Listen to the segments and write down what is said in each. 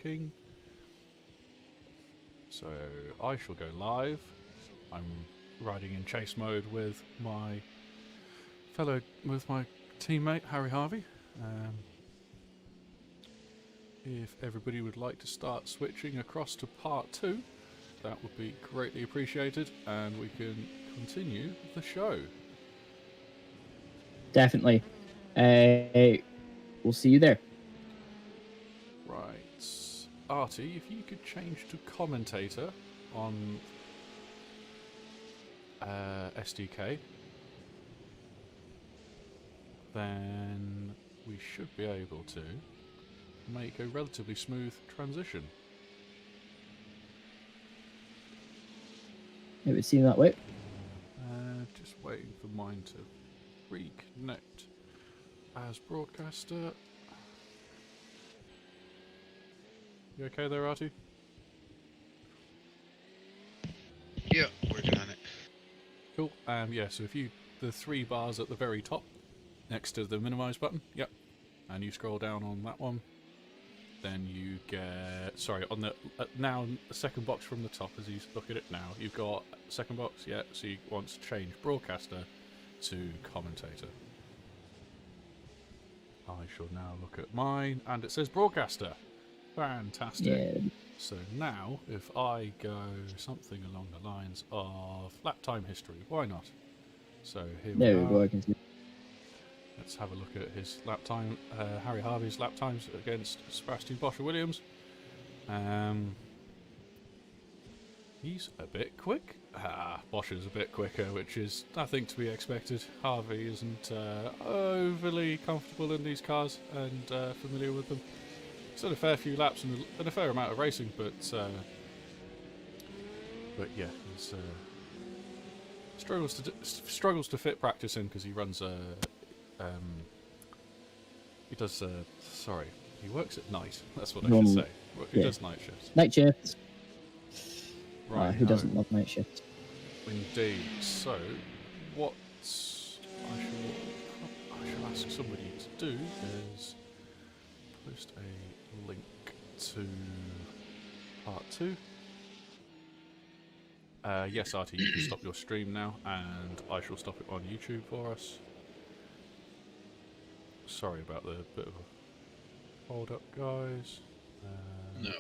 King. So I shall go live. I'm riding in chase mode with my teammate Harvey. If everybody would like to start switching across to part 2, that would be greatly appreciated, and we can continue the show. Definitely. We'll see you there. Right. Artie, if you could change to commentator on SDK, then we should be able to make a relatively smooth transition. It would seem that way. Just waiting for mine to reconnect as broadcaster. You okay there, Artie? Yeah, working on it. Cool. Yeah, so if you, the 3 bars at the very top next to the minimize button, yep, and you scroll down on that one, then you get, sorry, on the, now the second box from the top as you look at it now, you've got second box, yeah, so you want to change broadcaster to commentator. I shall now look at mine, and it says broadcaster. Fantastic. Yeah. So now, if I go something along the lines of lap time history, why not? So here we are. Let's have a look at his lap time, Harvey's lap times against Sebastian Bosch-Williams. He's a bit quick. Bosch is a bit quicker, which is nothing to be expected. Harvey isn't overly comfortable in these cars and familiar with them. He's done a fair few laps and a fair amount of racing, but yeah, he's struggles to fit practice in because he runs he works at night. That's what I should say. He does night shifts. Night shifts. Right. Who doesn't love night shifts? Indeed. So, what I shall ask somebody to do is post a link to part 2. Yes, Artie, you can stop your stream now, and I shall stop it on YouTube for us. Sorry about the bit of a hold up, guys. No.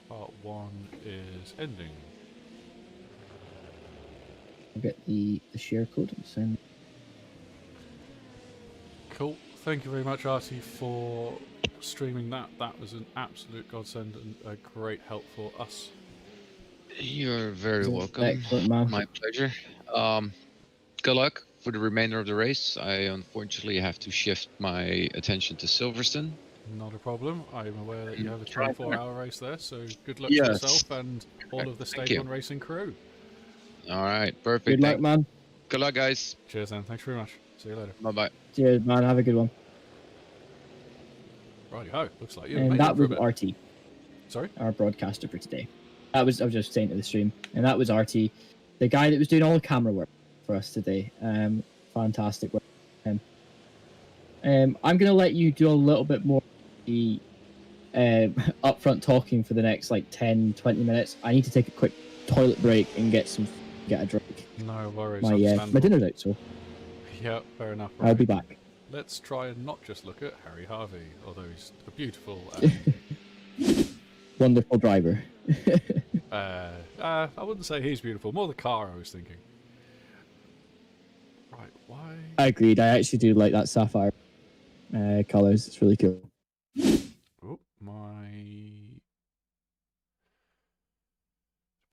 Part 1 is ending. I'll get the share code and send. Cool. Thank you very much, Artie, for streaming that. That was an absolute godsend and a great help for us. You're very welcome. Excellent, man. My pleasure. Good luck for the remainder of the race. I unfortunately have to shift my attention to Silverstone. Not a problem. I'm aware that you have a 24-hour race there, so good luck to yourself and all of the Stage 1 racing crew. All right, perfect. Good luck, man. Good luck, guys. Cheers, then. Thanks very much. See you later. Bye-bye. Cheers, man. Have a good one. Righty-ho. Looks like you. And that was Artie. Sorry? Our broadcaster for today. I was just saying to the stream, and that was Artie, the guy that was doing all the camera work for us today. Fantastic work. I'm going to let you do a little bit more the upfront talking for the next like 10-20 minutes. I need to take a quick toilet break and get a drink. No worries. My dinner's out, so yeah, fair enough. Right. I'll be back. Let's try and not just look at Harvey, although he's a beautiful wonderful driver. I wouldn't say he's beautiful, more the car I was thinking. Right, why? I agreed. I actually do like that sapphire colours. It's really cool. Oh,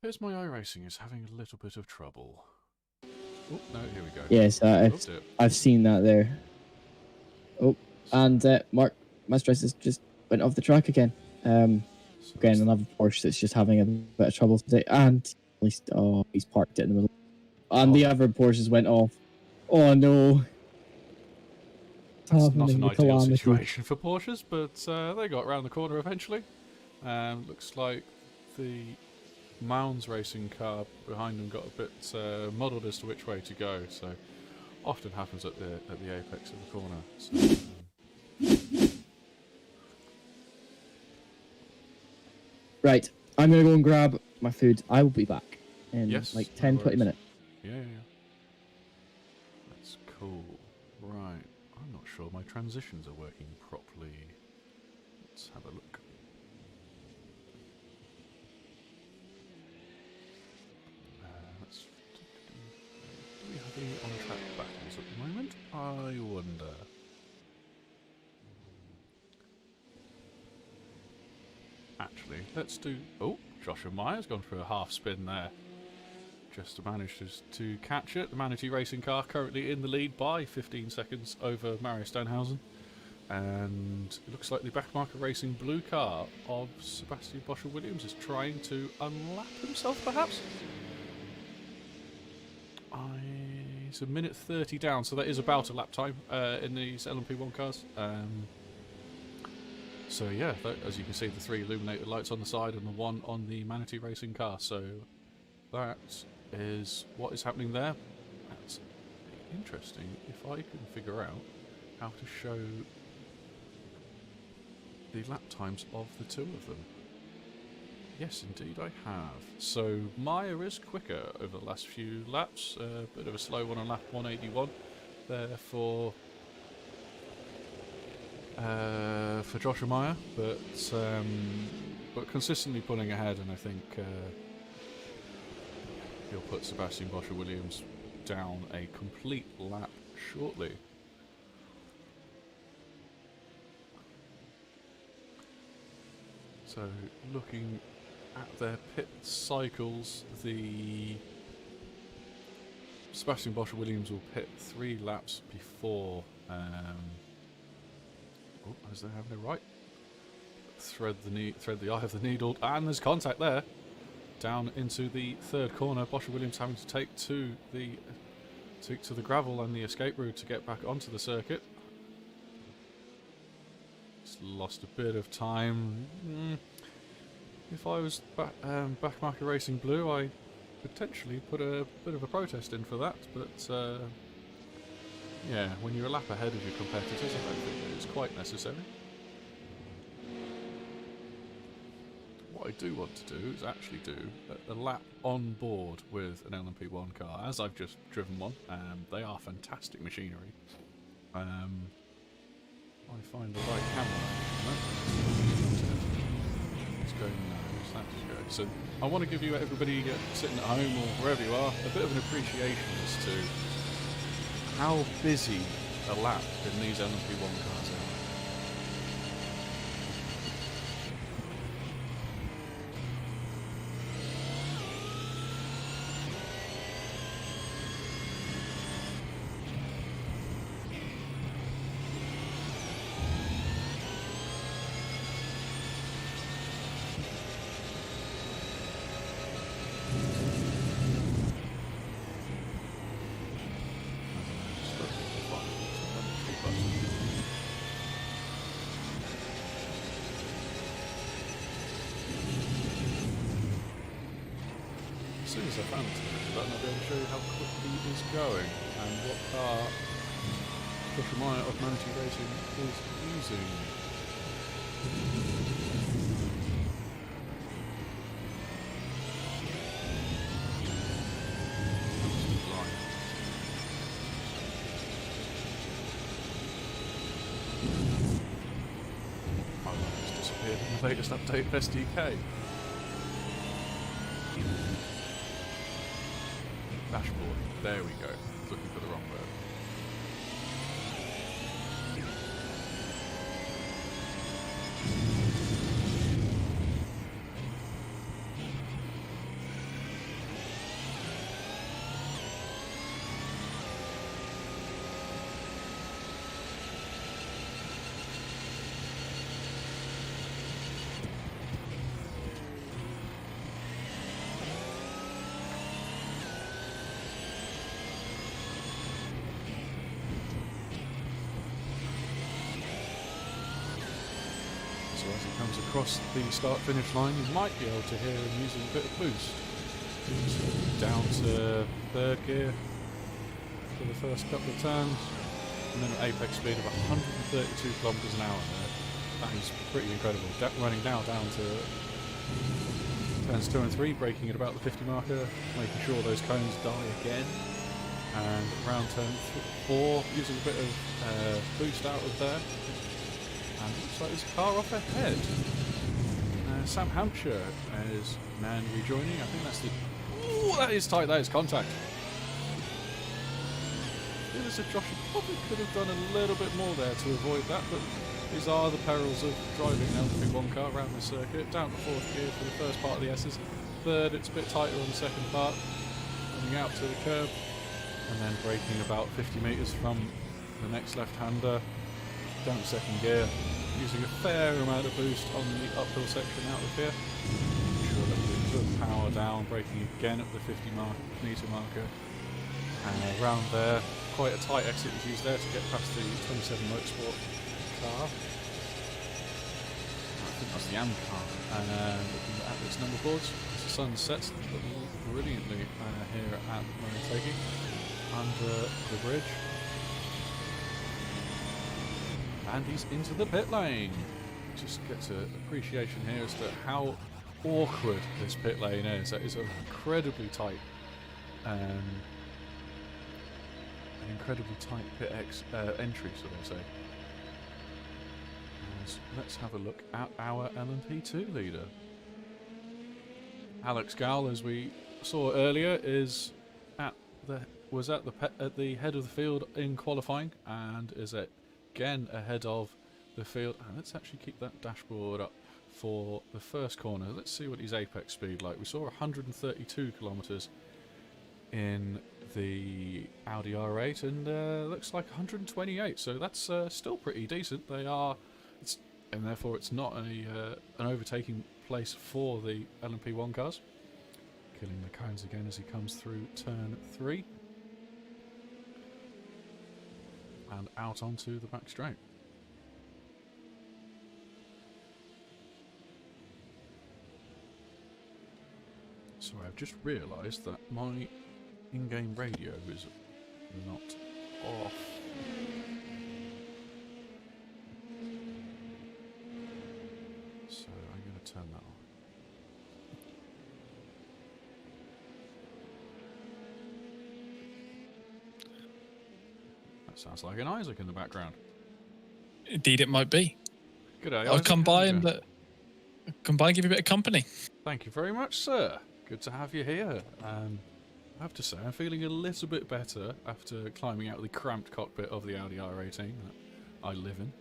Appears my iRacing is having a little bit of trouble. Oh, no, here we go. Yes, I've seen that there. Oh, and Mark Masters just went off the track again. Again, another Porsche that's just having a bit of trouble today. And at least, he's parked it in the middle. And the other Porsches went off. Oh no. That's not an ideal situation for Porsches, but they got around the corner eventually. Looks like the Mounds racing car behind them got a bit muddled as to which way to go. So often happens at the apex of the corner. So, Right, I'm gonna go and grab my food. I will be back in yes, like no 10, 20 worries. minutes. Yeah. That's cool. Right, I'm not sure my transitions are working properly. Let's have a look. Do we have any on-track battles at the moment? I wonder. Actually, let's do... Oh, Joshua Meyer's gone for a half spin there. Just managed to catch it. The Manatee Racing car currently in the lead by 15 seconds over Mario Steinhausen. And it looks like the Backmarker Racing blue car of Sebastian Boschel-Williams is trying to unlap himself, perhaps? It's a minute 30 down, so that is about a lap time in these LMP1 cars. So yeah, as you can see, the 3 illuminated lights on the side and the 1 on the Manatee Racing car. So that is what is happening there. That's interesting. If I can figure out how to show the lap times of the 2 of them. Yes, indeed I have. So Meyer is quicker over the last few laps. A bit of a slow one on lap 181 there for Joshua Meyer, but consistently pulling ahead, and I think he'll put Sebastian Boschel-Williams down a complete lap shortly. So looking at their pit cycles, the Sebastian Boschel-Williams will pit 3 laps before as they have no right. Thread the eye of the needle, and there's contact there. Down into the 3rd corner, Boschel-Williams having to take to the gravel and the escape route to get back onto the circuit. Just lost a bit of time. If I was Backmarker Racing Blue, I potentially put a bit of a protest in for that, but yeah, when you're a lap ahead of your competitors, I don't think it's quite necessary. What I do want to do is actually do a lap on board with an LMP1 car, as I've just driven one. They are fantastic machinery. I find the right camera. Let's go now. So I want to give you, everybody sitting at home or wherever you are, a bit of an appreciation as to how busy a lap in these LMP1 cars are. As soon as I found the button, I'll be able to show you how quickly it is going and what car Joshua Meyer of Manatee Racing is using. My light has disappeared in the latest update of SDK. Dashboard. There we go. Looking for the wrong word. So as he comes across the start-finish line, you might be able to hear him using a bit of boost. Down to 3rd gear. for the first couple of turns, and then an apex speed of 132 kilometers an hour there. That is pretty incredible. Running now down to turns 2 and 3, braking at about the 50 marker, making sure those cones die again. And around turn 4, using a bit of boost out of there. And it looks like there's a car off ahead. Sam Hampshire is man rejoining. I think that's the... Ooh, that is tight. That is contact. I feel as if Josh probably could have done a little bit more there to avoid that, but these are the perils of driving an LP1 car around the circuit. Down to 4th gear for the first part of the S's. 3rd, it's a bit tighter on the second part. Coming out to the curb. And then braking about 50 metres from the next left-hander. Down to 2nd gear. Using a fair amount of boost on the uphill section out of here. Make sure that we put power down. Braking again at the 50 metre marker. And around there. Quite a tight exit is used there to get past the 27 Motorsport car. I think that's the AM car. And looking at its number boards, the sun sets brilliantly here at Motegi under the bridge. And he's into the pit lane. Just gets an appreciation here as to how awkward this pit lane is. That is an incredibly tight pit entry, so they say. Let's have a look at our LMP2 leader. Alex Gall, as we saw earlier, is was at the head of the field in qualifying, and is again ahead of the field. And let's actually keep that dashboard up for the first corner. Let's see what his apex speed like. We saw 132 kilometers in the Audi R8, and looks like 128. So that's still pretty decent. And therefore it's not an overtaking place for the LMP1 cars. Killing the cones again as he comes through turn 3. And out onto the back straight. So I've just realised that my in-game radio is not off. So I'm going to turn that on. That sounds like an Isaac in the background. Indeed, it might be. Good day, I'll Isaac. come by and give you a bit of company. Thank you very much, sir. Good to have you here. I have to say, I'm feeling a little bit better after climbing out of the cramped cockpit of the Audi R18 that I live in.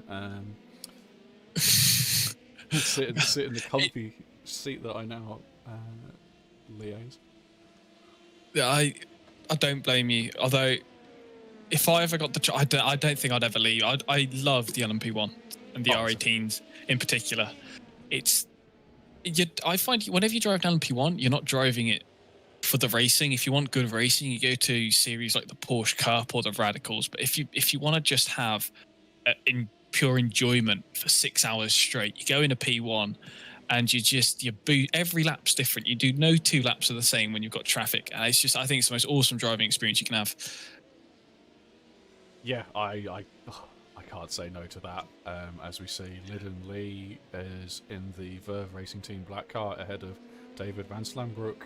Sit in the comfy seat that I now liaise. Yeah, I don't blame you. Although, if I ever got the I don't think I'd ever leave. I love the LMP1 and the R18s in particular. I find whenever you drive an LMP1, you're not driving it for the racing. If you want good racing, you go to series like the Porsche Cup or the Radicals. But if you want to just have pure enjoyment for 6 hours straight, you go in a P1 and every lap's different. You do no 2 laps are the same when you've got traffic. And I think it's the most awesome driving experience you can have. Yeah, I can't say no to that. As we see, Lyndon Lee is in the Verve Racing Team Black car ahead of David Van Slambrook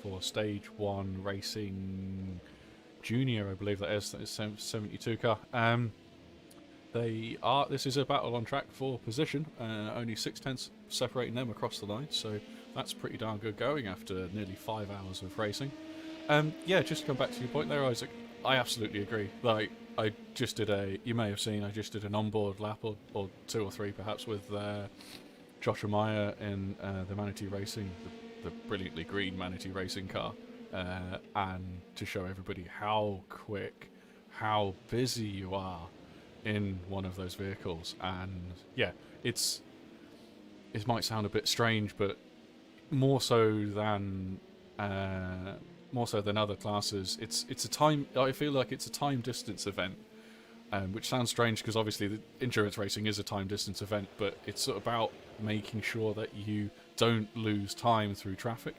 for Stage 1 Racing Junior, I believe that is. That is 72 car. This is a battle on track for position. Only 6/10 separating them across the line, so that's pretty darn good going after nearly 5 hours of racing. Yeah, just to come back to your point there, Isaac, I absolutely agree. Like, I just did you may have seen, I just did an onboard lap, or 2 or 3 perhaps, with Joshua Meyer in the Manatee Racing, the brilliantly green Manatee Racing car, and to show everybody how quick, how busy you are in one of those vehicles. And yeah, it might sound a bit strange, but more so than other classes, it's a time. I feel like it's a time distance event, which sounds strange because obviously the endurance racing is a time distance event, but it's about making sure that you don't lose time through traffic.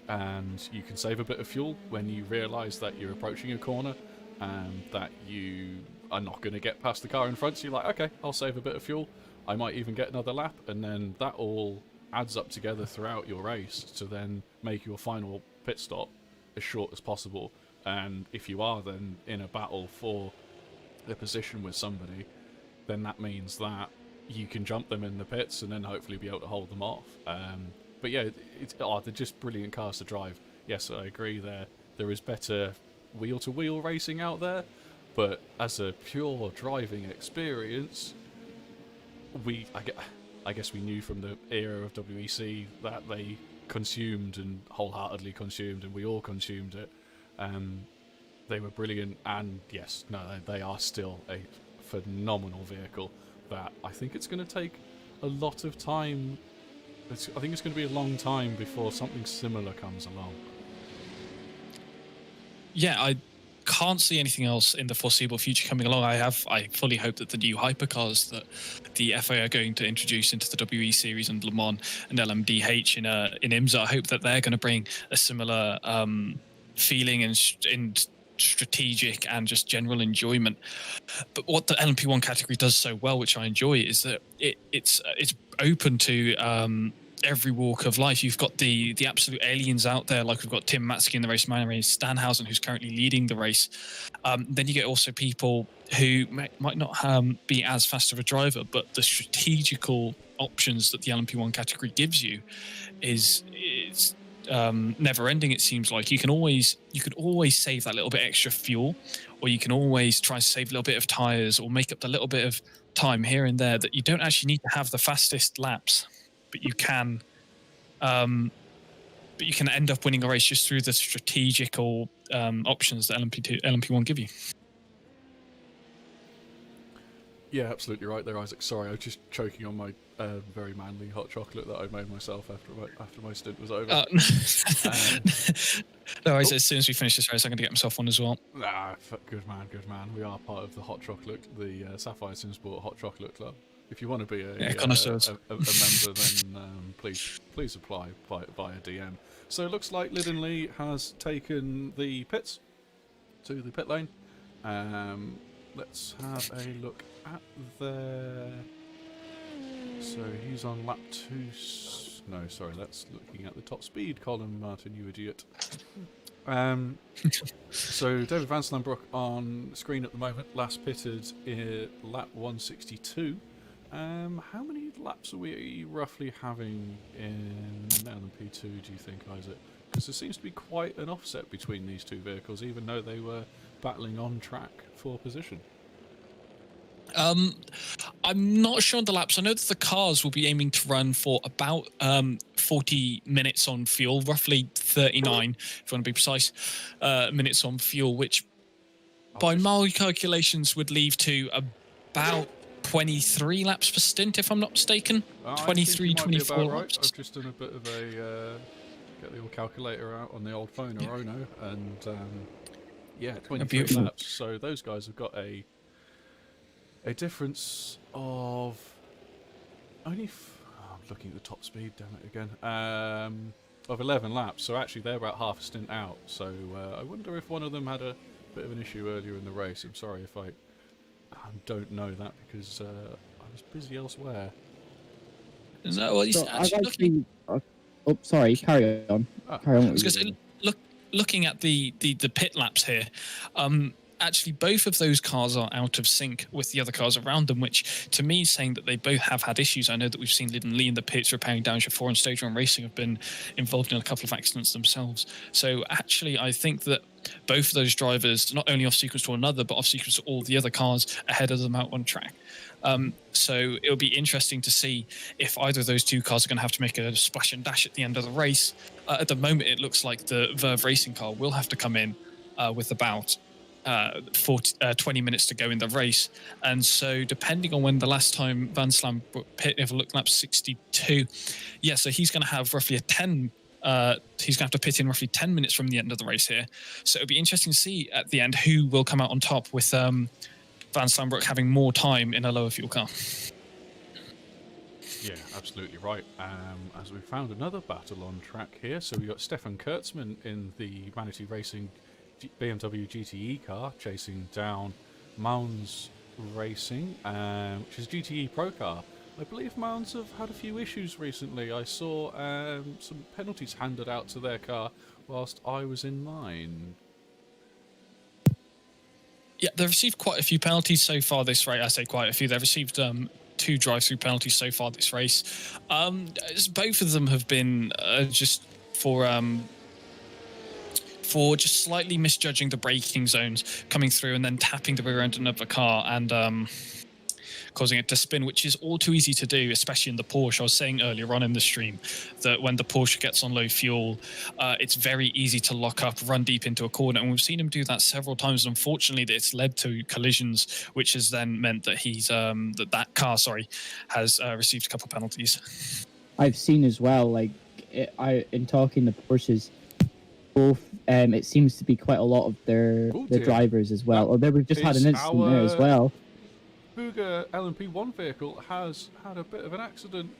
and you can save a bit of fuel when you realise that you're approaching a corner and that you are not going to get past the car in front. So you're like, okay, I'll save a bit of fuel. I might even get another lap, and then that all adds up together throughout your race to then make your final pit stop as short as possible. And if you are then in a battle for a position with somebody, then that means that you can jump them in the pits and then hopefully be able to hold them off. But yeah, they're just brilliant cars to drive. Yes, I agree there is better wheel-to-wheel racing out there, but as a pure driving experience, I guess we knew from the era of WEC that they consumed and wholeheartedly consumed, and we all consumed it. They were brilliant, and yes, no, they are still a phenomenal vehicle that I think it's going to take a lot of time. I think it's going to be a long time before something similar comes along. Yeah, I can't see anything else in the foreseeable future coming along. I fully hope that the new hypercars that the FIA are going to introduce into the WE Series and Le Mans and LMDH in IMSA, I hope that they're going to bring a similar feeling and strategic and just general enjoyment. But what the LMP1 category does so well, which I enjoy, is that it's open to every walk of life. You've got the absolute aliens out there, like we've got Tim Matzke in the race, Manuel Stanhausen, who's currently leading the race. Then you get also people who might not be as fast of a driver, but the strategical options that the LMP1 category gives you is never ending. It seems like you could always save that little bit extra fuel, or you can always try to save a little bit of tires or make up the little bit of time here and there that you don't actually need to have the fastest laps, but you can end up winning a race just through the strategical options that LMP1 give you. Yeah, absolutely right there, Isaac. Sorry, I was just choking on my very manly hot chocolate that I made myself after my stint was over. No worries, as soon as we finish this race, I'm going to get myself one as well. Good man. We are part of the hot chocolate, the Sapphire Simsport Hot Chocolate Club. If you want to be a member, then please apply via DM. So it looks like Lyndon Lee has taken the pits to the pit lane. Let's have a look at their... So he's on lap 2... No, sorry, that's looking at the top speed column, Martin, you idiot. So David Van Slambrook on screen at the moment, last pitted in lap 162. How many laps are we roughly having in LMP2, do you think, Isaac? Because there seems to be quite an offset between these two vehicles, even though they were battling on track for position. I'm not sure on the laps. I know that the cars will be aiming to run for about 40 minutes on fuel, roughly 39, if you want to be precise, minutes on fuel, which by my calculations would leave to about 23 laps per stint, if I'm not mistaken. 23, 24 laps. I've just done a bit of a get the old calculator out on the old phone or Ono, and yeah, 23 laps. So those guys have got a difference of only I'm looking at the top speed, damn it again, of 11 laps. So actually they're about half a stint out. So I wonder if one of them had a bit of an issue earlier in the race. I'm sorry if I don't know that, because I was busy elsewhere. No, well, so actually sorry, carry on. Carry on. I was going to say, looking at the pit laps here, actually both of those cars are out of sync with the other cars around them, which to me is saying that they both have had issues. I know that we've seen Lyndon Lee in the pits repairing damage before, and Stage 1 Racing have been involved in a couple of accidents themselves. So actually I think that both of those drivers, not only off sequence to another, but off sequence to all the other cars ahead of them out on track. So it'll be interesting to see if either of those two cars are going to have to make a splash and dash at the end of the race. At the moment, it looks like the Verve Racing car will have to come in with about 20 minutes to go in the race. And so depending on when the last time Van Slam pit, if I look lap 62, yeah, so he's going to have roughly he's going to have to pit in roughly 10 minutes from the end of the race here. So it'll be interesting to see at the end who will come out on top, with Van Slambrook having more time in a lower fuel car. Yeah, absolutely right. As we found another battle on track here, so we got Stefan Kurtzman in the Manatee Racing BMW GTE car chasing down Mounds Racing, which is GTE Pro car. I believe Mounds have had a few issues recently. I saw some penalties handed out to their car whilst I was in mine. Yeah, they've received quite a few penalties so far this race. I say quite a few. They've received 2 drive-through penalties so far this race. Both of them have been just for just slightly misjudging the braking zones, coming through and then tapping the rear end of another car and causing it to spin, which is all too easy to do, especially in the Porsche. I was saying earlier on in the stream that when the Porsche gets on low fuel, it's very easy to lock up, run deep into a corner, and we've seen him do that several times. Unfortunately, it's led to collisions, which has then meant that he's that car has received a couple of penalties. I've seen as well, like in talking to Porsches, both it seems to be quite a lot of their drivers as well. Or we've just had an incident there as well. Bugha LMP1 vehicle has had a bit of an accident.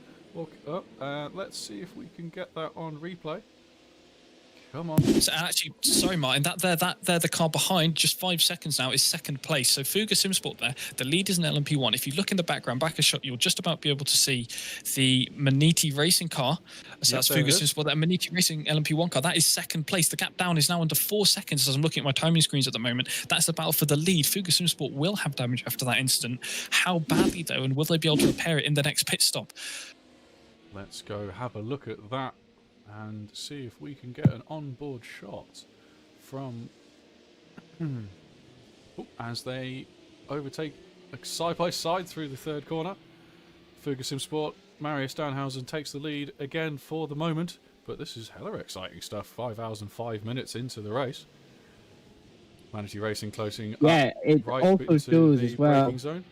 Let's see if we can get that on replay. Come on. So actually, sorry, Martin, that the car behind, just 5 seconds now, is second place. So Fuga Simsport there, the lead is an LMP1. If you look in the background, back a shot, you'll just about be able to see the Manatee Racing car. So that's Fuga Simsport, that Manatee Racing LMP1 car. That is second place. The gap down is now under 4 seconds as I'm looking at my timing screens at the moment. That's the battle for the lead. Fuga Simsport will have damage after that incident. How badly, though, and will they be able to repair it in the next pit stop? Let's go have a look at that and see if we can get an onboard shot from as they overtake side by side through the third corner. Fuga Simsport, Marius Danhausen takes the lead again for the moment, but this is hella exciting stuff. 5 hours and 5 minutes into the race. Manatee Racing closing up it right also into shows the as well. braking zone.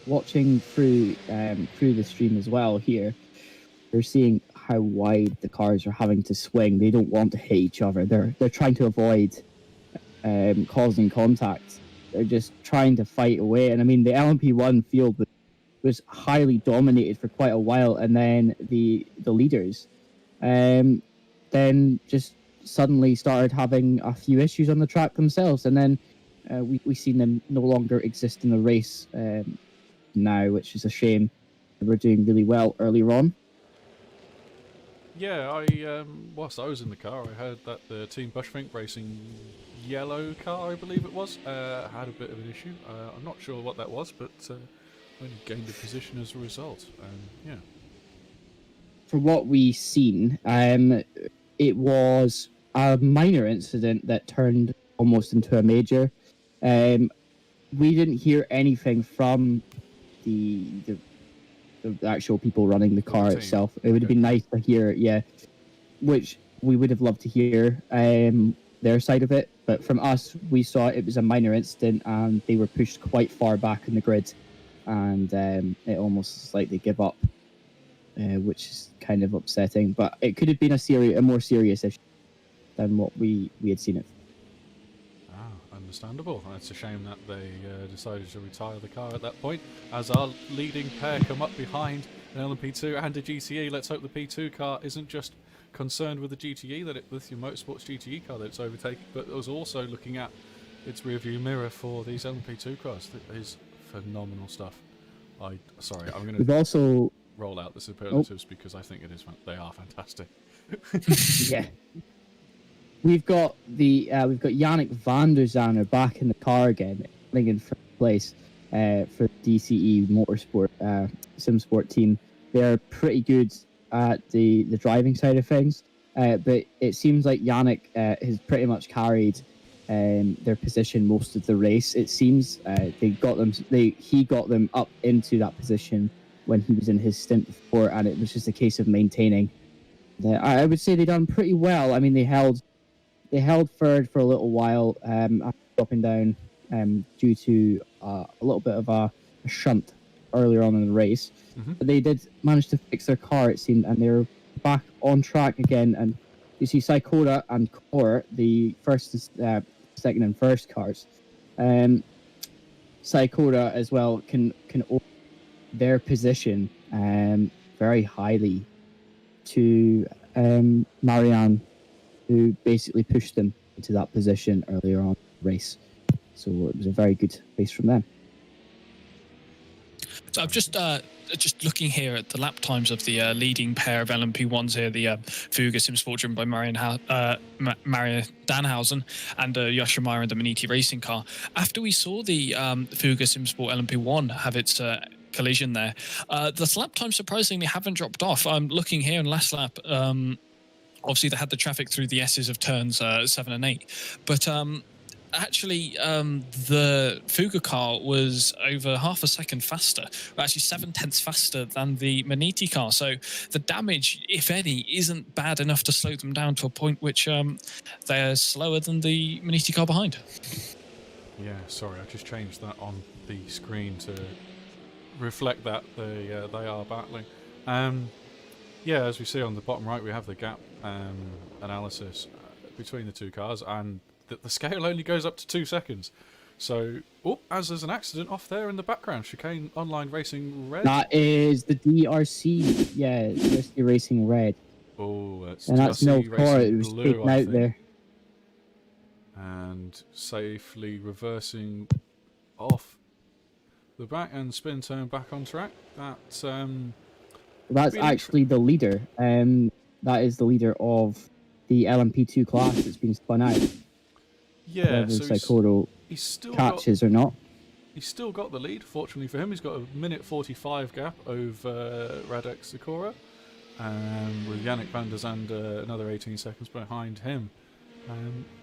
Watching through the stream as well here, they're seeing how wide the cars are having to swing. They don't want to hit each other. They're trying to avoid causing contact. They're just trying to fight away. And I mean, the LMP1 field was highly dominated for quite a while, and then the leaders then just suddenly started having a few issues on the track themselves, and then we seen them no longer exist in the race now, which is a shame. They were doing really well earlier on. Yeah, whilst I was in the car, I heard that the Team Bushfink Racing yellow car, I believe it was, had a bit of an issue. I'm not sure what that was, but only gained a position as a result. Yeah. From what we seen, it was a minor incident that turned almost into a major. We didn't hear anything from the actual people running the car itself. It would have been nice to hear, which we would have loved to hear their side of it. But from us, we saw it was a minor incident, and they were pushed quite far back in the grid, and it almost like they give up, which is kind of upsetting. But it could have been a more serious issue than what we had seen it. Understandable. It's a shame that they decided to retire the car at that point. As our leading pair come up behind an LMP2 and a GTE, let's hope the P2 car isn't just concerned with the GTE, that with your Motorsports GTE car that it's overtaking, but it was also looking at its rearview mirror for these LMP2 cars. That is phenomenal stuff. I'm going to also roll out the superlatives because I think they are fantastic. Yeah. We've got Yannick van der Zanne back in the car again, running in first place for DCE Motorsport SimSport team. They're pretty good at the driving side of things, but it seems like Yannick has pretty much carried their position most of the race. It seems he got them up into that position when he was in his stint before, and it was just a case of maintaining. I would say they done pretty well. I mean, they held third for a little while after dropping down due to a little bit of a shunt earlier on in the race. Mm-hmm. But they did manage to fix their car, it seemed, and they're back on track again. And you see Saikoda and Core, the first, second and first cars. Saikoda as well can their position very highly to Marianne, who basically pushed them into that position earlier on in the race. So it was a very good race from them. So I'm just looking here at the lap times of the leading pair of LMP1s here, the Fuga Simsport driven by Marian Danhausen and Joshua Meyer in the Maniti racing car. After we saw the Fuga Simsport LMP1 have its collision there, the lap times surprisingly haven't dropped off. I'm looking here in last lap. Obviously, they had the traffic through the S's of turns 7 and 8, but actually, the Fuga car was over half a second faster, or actually 7/10 faster than the Maniti car. So the damage, if any, isn't bad enough to slow them down to a point which they're slower than the Maniti car behind. Yeah, sorry, I just changed that on the screen to reflect that they are battling. Yeah, as we see on the bottom right, we have the gap analysis between the two cars, and the scale only goes up to 2 seconds. So, as there's an accident off there in the background, Chicane Online Racing Red. That is the DRC, yeah, DRC Racing Red. Oh, that's and that's no car, it was blue, taken out there. And safely reversing off the back and spin turn back on track. That's actually the leader. That is the leader of the LMP2 class that's been spun out. Yeah, whether so Saikoro he's still catches or not. He's still got the lead. Fortunately for him, he's got a minute 45 gap over Radek Sikora, with Yannick van der Zande another 18 seconds behind him.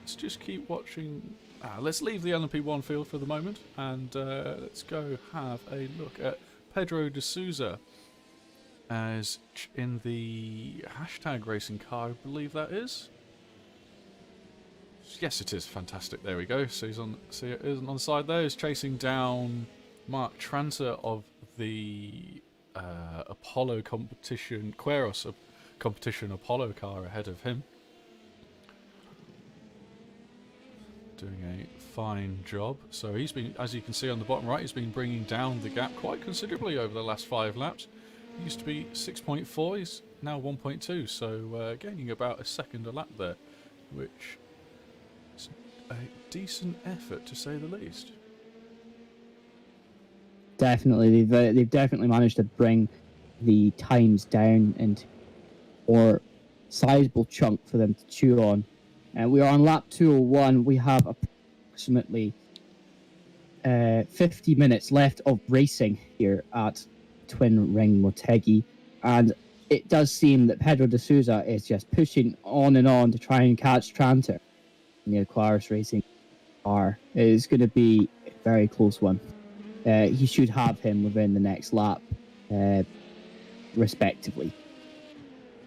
Let's just keep watching. Let's leave the LMP1 field for the moment, and let's go have a look at Pedro De Souza as in the hashtag racing car, I believe that is. Yes, it is. Fantastic. There we go. So he's on. See, it isn't on the side there. He's chasing down Mark Tranter of the Apollo competition, Queros competition Apollo car ahead of him. Doing a fine job. So he's been, as you can see on the bottom right, he's been bringing down the gap quite considerably over the last 5 laps. He used to be 6.4. He's now 1.2. So gaining about a second a lap there, which a decent effort to say the least. Definitely, they've definitely managed to bring the times down into a more sizable chunk for them to chew on. And we are on lap 201. We have approximately 50 minutes left of racing here at Twin Ring Motegi, and it does seem that Pedro De Souza is just pushing on and on to try and catch Tranter. The Aquarius Racing car is going to be a very close one. He should have him within the next lap, respectively.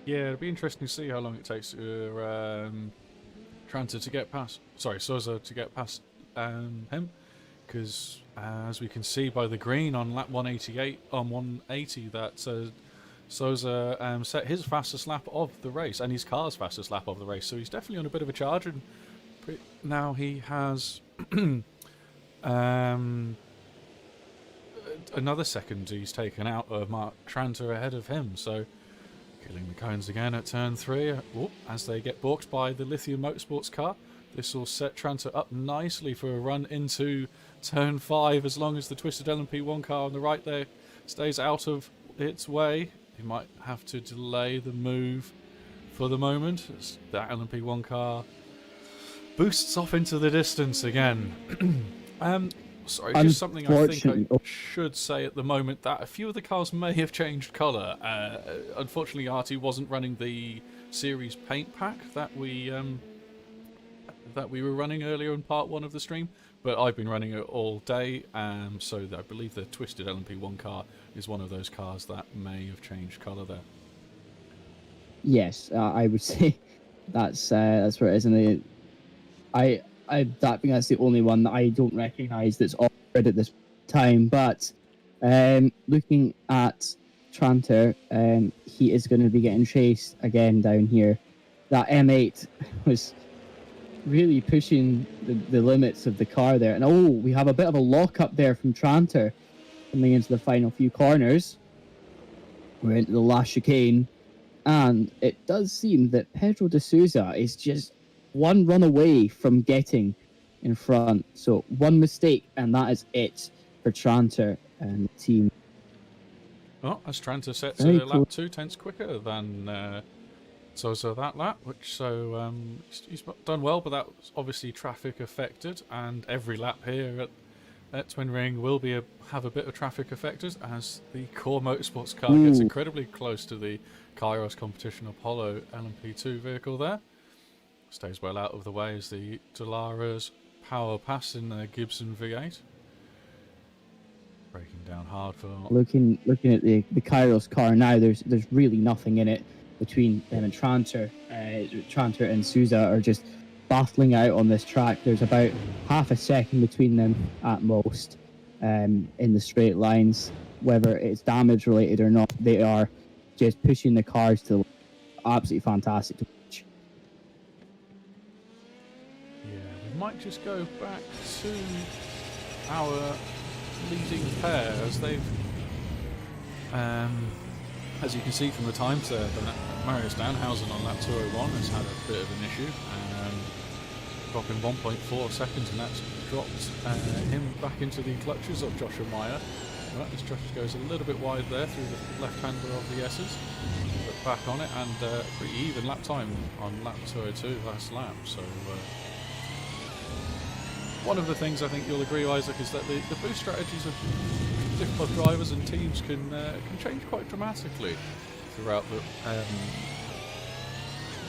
Yeah, it'll be interesting to see how long it takes Tranter to get past. Sorry, Souza to get past him, because as we can see by the green on lap 188 on 180, that Souza set his fastest lap of the race and his car's fastest lap of the race. So he's definitely on a bit of a charge, and now he has another second he's taken out of Mark Tranter ahead of him. So killing the cones again at turn 3 as they get balked by the Lithium Motorsports car. This will set Tranter up nicely for a run into turn 5, as long as the Twisted LMP1 car on the right there stays out of its way. He might have to delay the move for the moment as that LMP1 car boosts off into the distance again. Sorry, just something I think I should say at the moment, that a few of the cars may have changed colour. Unfortunately, Artie wasn't running the series paint pack that we were running earlier in part 1 of the stream, but I've been running it all day, so I believe the Twisted LMP1 car is one of those cars that may have changed colour there. Yes, I would say that's where it is, and that's the only one that I don't recognise that's off grid at this time. But looking at Tranter, he is going to be getting chased again down here. That M8 was really pushing the limits of the car there, and we have a bit of a lock up there from Tranter. coming into the final few corners. We're into the last chicane, and it does seem that Pedro De Souza is just one run away from getting in front. So one mistake, and that is it for Tranter and the team. Oh, as Tranter sets Very a cool. lap 2 tenths quicker than Souza that lap, which he's done well, but that was obviously traffic affected, and every lap here at Twin Ring will have a bit of traffic affected as the core motorsports car gets incredibly close to the Kairos Competition Apollo LMP2 vehicle there. Stays well out of the way as the Dalara's power pass in their Gibson V8. Breaking down hard for... Looking at the Kairos car now, there's really nothing in it between them and Tranter. Tranter and Souza are just battling out on this track. There's about half a second between them at most in the straight lines. Whether it's damage related or not, they are just pushing the cars to absolutely fantastic to watch. Yeah, we might just go back to our leading pair as they've, as you can see from the times there, that Marius Danhausen on lap 201 has had a bit of an issue, dropping 1.4 seconds, and that's dropped him back into the clutches of Joshua Meyer. Well, this Josh goes a little bit wide there through the left-hander of the S's, but back on it, and pretty even lap time on lap 202 last lap. So one of the things I think you'll agree, Isaac, is that the boost strategies of different drivers and teams can change quite dramatically throughout the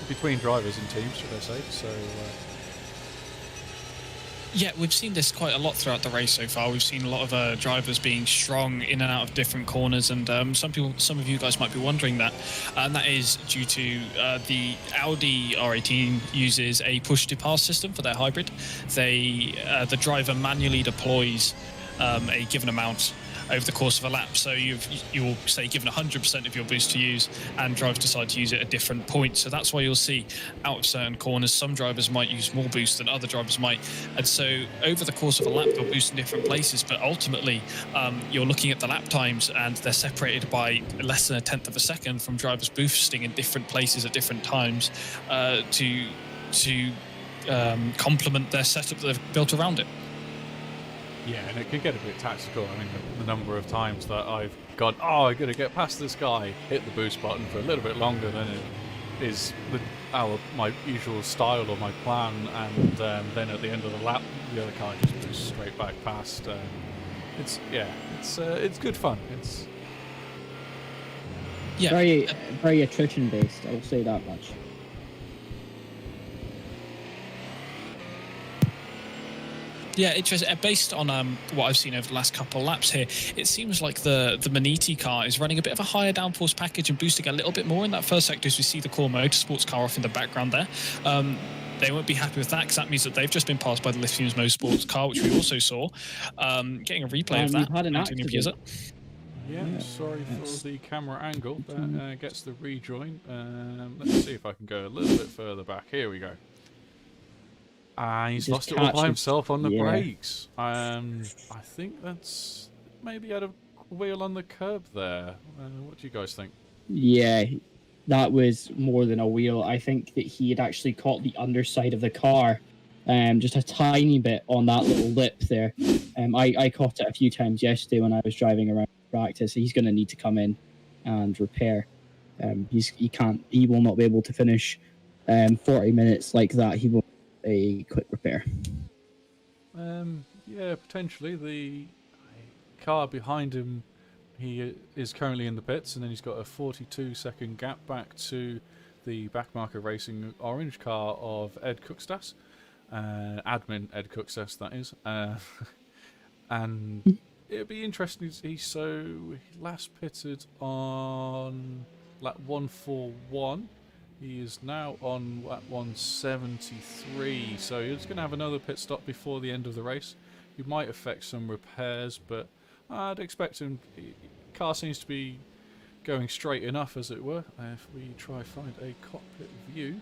between drivers and teams, should I say? So. Yeah, we've seen this quite a lot throughout the race so far. We've seen a lot of drivers being strong in and out of different corners, and some of you guys might be wondering that, and that is due to the Audi R18 uses a push-to-pass system for their hybrid. The driver manually deploys a given amount over the course of a lap. So you'll say given 100% of your boost to use, and drivers decide to use it at different points. So that's why you'll see out of certain corners, some drivers might use more boost than other drivers might. And so over the course of a lap, they'll boost in different places. But ultimately, you're looking at the lap times, and they're separated by less than 1/10 of a second from drivers boosting in different places at different times to complement their setup that they've built around it. Yeah, and it can get a bit tactical. I mean, the number of times that I've gone, oh, I'm going to get past this guy, hit the boost button for a little bit longer than it is my usual style or my plan, and then at the end of the lap, the other car just boosts straight back past. It's good fun. It's very attrition based. I will say that much. Yeah, interesting. Based on what I've seen over the last couple of laps here, it seems like the Maniti car is running a bit of a higher downforce package and boosting a little bit more in that first sector as we see the core motorsports car off in the background there. They won't be happy with that, because that means that they've just been passed by the Lithium's motorsports car, which we also saw. Getting a replay of that. Had an accident. Yeah, sorry for the camera angle. That gets the rejoin. Let's see if I can go a little bit further back. Here we go. He's lost it all by himself on the brakes. I think that's maybe had a wheel on the curb there. What do you guys think? Yeah, that was more than a wheel. I think that he had actually caught the underside of the car, just a tiny bit on that little lip there. I caught it a few times yesterday when I was driving around practice. He's going to need to come in and repair. He will not be able to finish 40 minutes like that. He will a quick repair. Yeah, potentially. The car behind him, he is currently in the pits, and then he's got a 42-second gap back to the Backmarker Racing orange car of Ed Cookstass, admin Ed Cookstass, that is. And it'd be interesting to see. So he last pitted on lap 141. He is now on lap 173, so he's going to have another pit stop before the end of the race. He might affect some repairs, but I'd expect him. Car seems to be going straight enough, as it were. If we try find a cockpit view,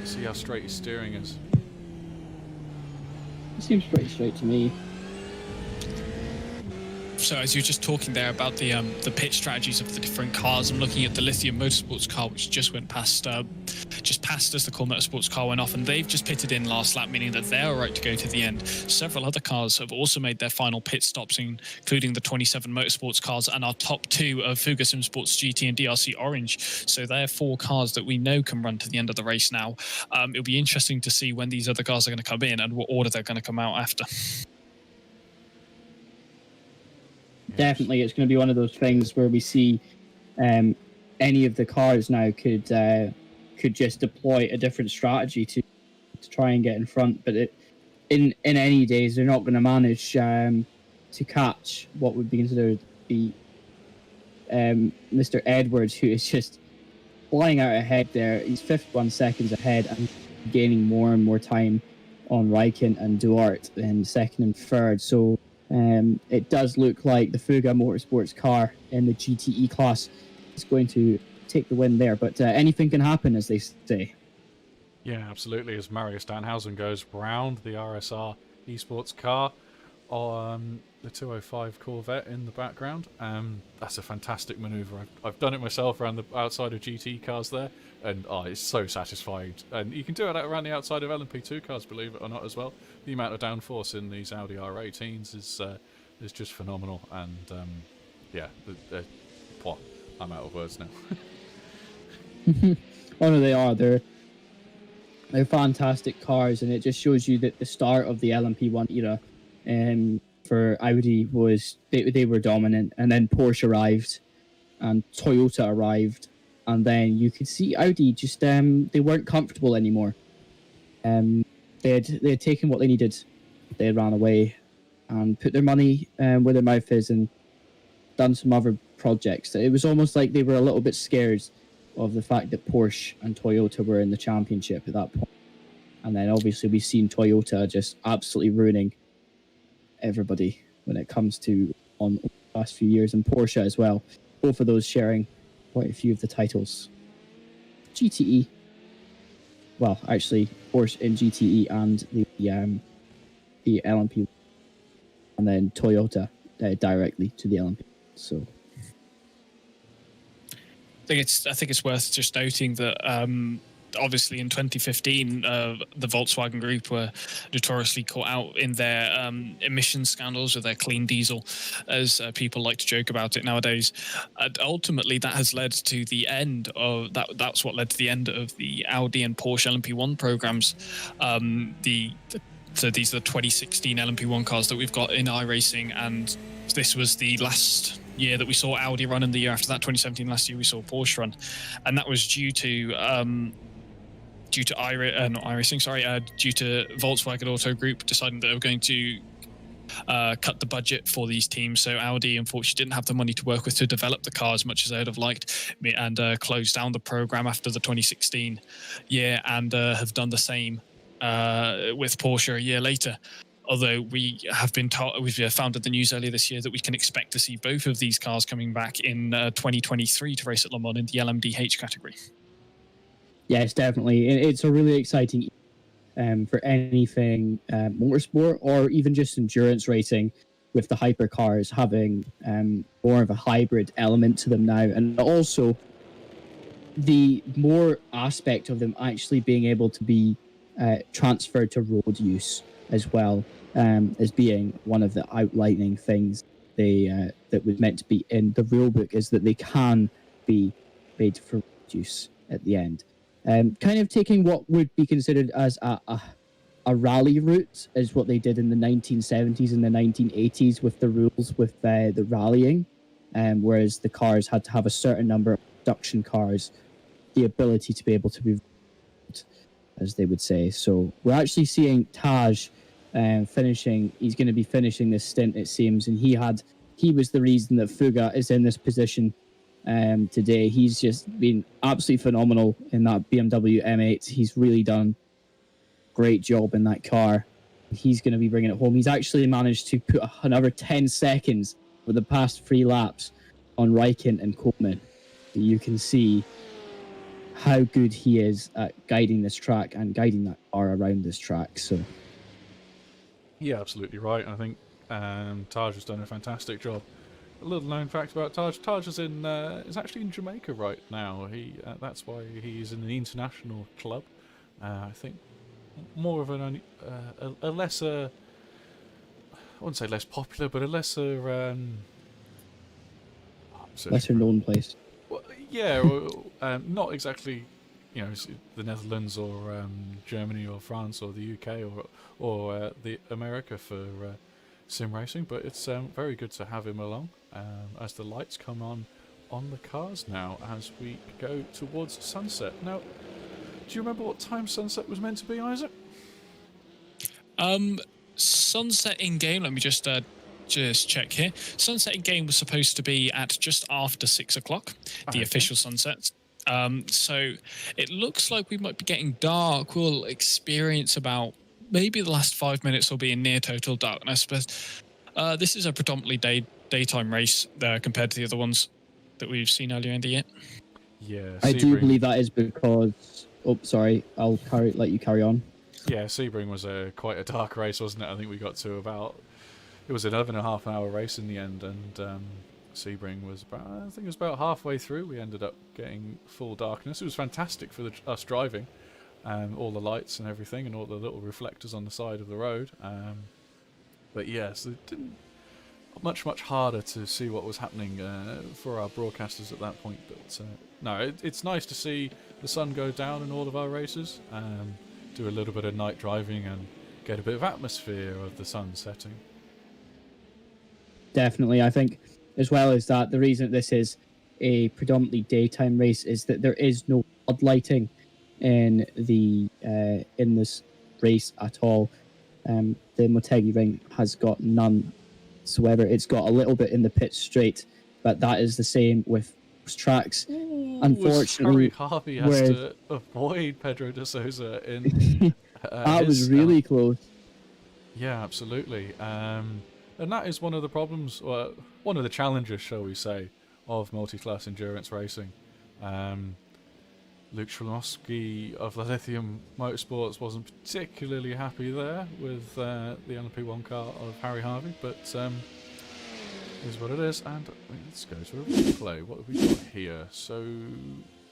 see how straight his steering is. It seems pretty straight to me. also, as you were just talking there about the pit strategies of the different cars, I'm looking at the Lithium Motorsports car, which just went past, just passed as the Core Motorsports car went off, and they've just pitted in last lap, meaning that they're all right to go to the end. Several other cars have also made their final pit stops, including the 27 Motorsports cars and our top two of Fuga Sim Sports GT and DRC Orange. So they're 4 cars that we know can run to the end of the race now. It'll be interesting to see when these other cars are going to come in and what order they're going to come out after. Definitely, it's going to be one of those things where we see any of the cars now could just deploy a different strategy to try and get in front. But in any days, they're not going to manage to catch what would be considered the Mr. Edwards, who is just flying out ahead there. He's 51 seconds ahead and gaining more and more time on Raikkonen and Duarte in second and third. So it does look like the Fuga Motorsports car in the GTE class is going to take the win there. But anything can happen, as they say. Yeah, absolutely. As Mario Stanhausen goes round the RSR esports car on the 205 Corvette in the background. That's a fantastic manoeuvre. I've done it myself around the outside of GT cars there, and it's so satisfying. And you can do it around the outside of LMP2 cars, believe it or not, as well. The amount of downforce in these Audi R18s is just phenomenal. And yeah, I'm out of words now. Oh no, they are. They're fantastic cars, and it just shows you that the start of the LMP1 era for Audi was they were dominant, and then Porsche arrived and Toyota arrived, and then you could see Audi just they weren't comfortable anymore. They had taken what they needed. They ran away and put their money where their mouth is and done some other projects. It was almost like they were a little bit scared of the fact that Porsche and Toyota were in the championship at that point. And then obviously we've seen Toyota just absolutely ruining everybody when it comes to on the last few years, and Porsche as well. Both of those sharing quite a few of the titles. GTE, well, actually Porsche in GTE and the LMP, and then Toyota directly to the LMP. So I think it's worth just noting that obviously in 2015 the Volkswagen Group were notoriously caught out in their emission scandals with their clean diesel, as people like to joke about it nowadays. Ultimately, that has led to the end of that. That's what led to the end of the Audi and Porsche LMP1 programs. So these are the 2016 LMP1 cars that we've got in iRacing, and this was the last year that we saw Audi run, and the year after that, 2017, last year we saw Porsche run, and that was due to Volkswagen Auto Group deciding that they were going to cut the budget for these teams. So Audi unfortunately didn't have the money to work with to develop the car as much as they would have liked, and closed down the program after the 2016 year, and have done the same with Porsche a year later. Although we have been told, we've found in the news earlier this year that we can expect to see both of these cars coming back in 2023 to race at Le Mans in the LMDH category. Yes, definitely. It's a really exciting for anything motorsport or even just endurance racing, with the hypercars having more of a hybrid element to them now, and also the more aspect of them actually being able to be transferred to road use as well, as being one of the outlining things that was meant to be in the rule book, is that they can be made for road use at the end. Kind of taking what would be considered as a rally route, is what they did in the 1970s and the 1980s with the rules with the rallying, whereas the cars had to have a certain number of production cars, the ability to be able to be, as they would say. So we're actually seeing Taj finishing. He's going to be finishing this stint, it seems, and he was the reason that Fuga is in this position today. He's just been absolutely phenomenal in that BMW M8. He's really done a great job in that car. He's going to be bringing it home. He's actually managed to put another 10 seconds for the past 3 laps on Raikkonen and Koopman. You can see how good he is at guiding this track and guiding that car around this track. So yeah, absolutely right. And I think Taj has done a fantastic job. A little known fact about Taj: Taj is actually in Jamaica right now. That's why he's in the international club. I think more of a lesser, I wouldn't say less popular, but a lesser Lesser known place. Well, yeah, not exactly, the Netherlands or Germany or France or the UK or the America for sim racing, but it's very good to have him along as the lights come on the cars now as we go towards sunset. Now, do you remember what time sunset was meant to be, Isaac? Sunset in game. Let me just check here. Sunset in game was supposed to be at just after 6 o'clock, the official sunset. So it looks like we might be getting dark. We'll experience about maybe the last 5 minutes will be in near total darkness. But this is a predominantly daytime race compared to the other ones that we've seen earlier in the year. Yeah, I do believe that is because. Oh, sorry. I'll let you carry on. Yeah, Sebring was quite a dark race, wasn't it? I think we got to it was an 11.5-hour race in the end, and Sebring was about halfway through. We ended up getting full darkness. It was fantastic for us driving, all the lights and everything, and all the little reflectors on the side of the road. But yes, it didn't much harder to see what was happening for our broadcasters at that point. But no, it's nice to see the sun go down in all of our races. Do a little bit of night driving and get a bit of atmosphere of the sun setting. Definitely. I think, as well as that, the reason this is a predominantly daytime race is that there is no floodlighting in this race at all. The Motegi ring has got none whatsoever. It's got a little bit in the pit straight, but that is the same with tracks. Unfortunately, Harvey has to avoid Pedro De Souza in that was really close. Yeah, absolutely. And that is one of the problems, or one of the challenges, shall we say, of multi-class endurance racing. Luke Sholowski of the Lithium Motorsports wasn't particularly happy there with the LMP1 car of Harry Harvey, but is what it is. And let's go to a replay. What have we got here? So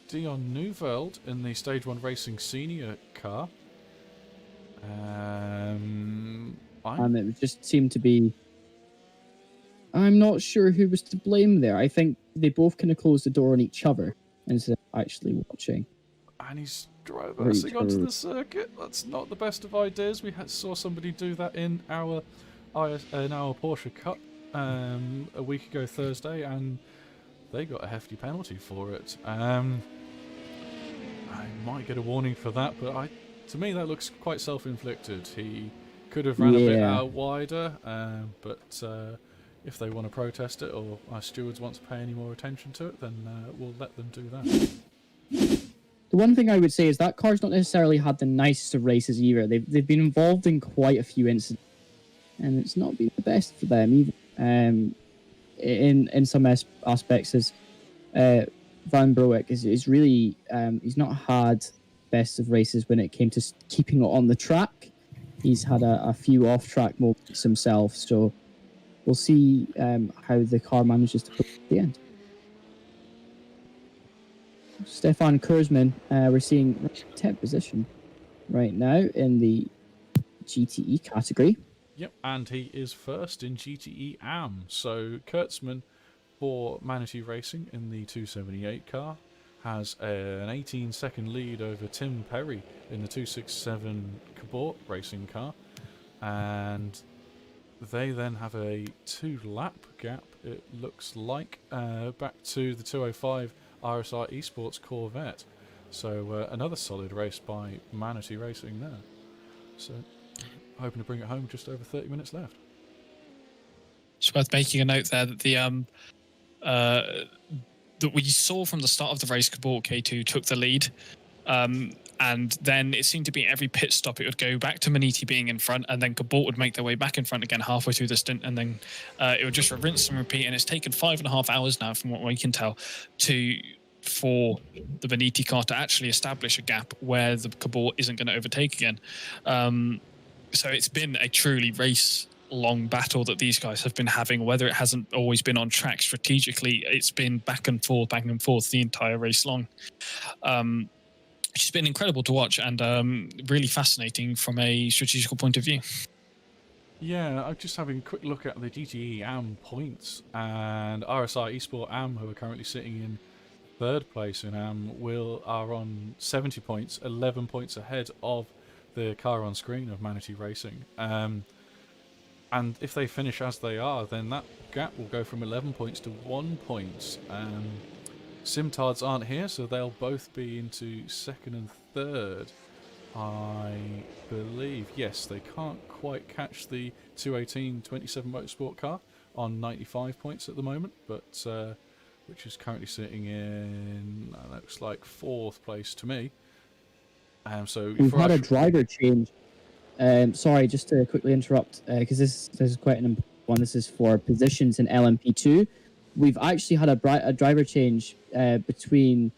Dion Neuveld in the Stage 1 Racing Senior car. It just seemed to be... I'm not sure who was to blame there. I think they both kind of closed the door on each other instead of actually watching. And he's reversing onto the circuit. That's not the best of ideas. We saw somebody do that in our Porsche Cup a week ago Thursday, and they got a hefty penalty for it. I might get a warning for that, but to me that looks quite self-inflicted. He could have ran a bit out wider, but if they want to protest it, or our stewards want to pay any more attention to it, then we'll let them do that. The one thing I would say is that car's not necessarily had the nicest of races either. They've been involved in quite a few incidents, and it's not been the best for them either. In some aspects, as Van Broek is really he's not had best of races when it came to keeping it on the track. He's had a few off-track moments himself, so we'll see how the car manages to put it at the end. Stefan Kurzman, we're seeing 10th position right now in the GTE category. Yep, and he is first in GTE AM. So Kurtzman for Manatee Racing in the 278 car has an 18-second lead over Tim Perry in the 267 Cabot racing car, and they then have a 2-lap gap, it looks like, back to the 205 RSR Esports Corvette. So another solid race by Manatee Racing there. So hoping to bring it home, just over 30 minutes left. It's worth making a note there that that we saw from the start of the race, Cabot K2 took the lead, and then it seemed to be every pit stop it would go back to Manatee being in front, and then Cabot would make their way back in front again halfway through the stint, and then it would just rinse and repeat. And it's taken 5.5 hours now, from what we can tell, for the Manatee car to actually establish a gap where the Cabot isn't going to overtake again. So it's been a truly race long battle that these guys have been having. Whether it hasn't always been on track strategically, it's been back and forth the entire race long. Which has been incredible to watch and really fascinating from a strategical point of view. Yeah, I'm just having a quick look at the GTE AM points, and RSI Esport AM, who are currently sitting in third place in AM, are on 70 points, 11 points ahead of the car on screen of Manatee Racing. And if they finish as they are, then that gap will go from 11 points to 1 point. Simtards aren't here, so they'll both be into second and third, I believe. Yes, they can't quite catch the 218-27 Motorsport car on 95 points at the moment, but which is currently sitting in, looks like fourth place to me. So we've had a driver change. Sorry, just to quickly interrupt, because this is quite an important one. This is for positions in LMP2. We've actually had a driver change between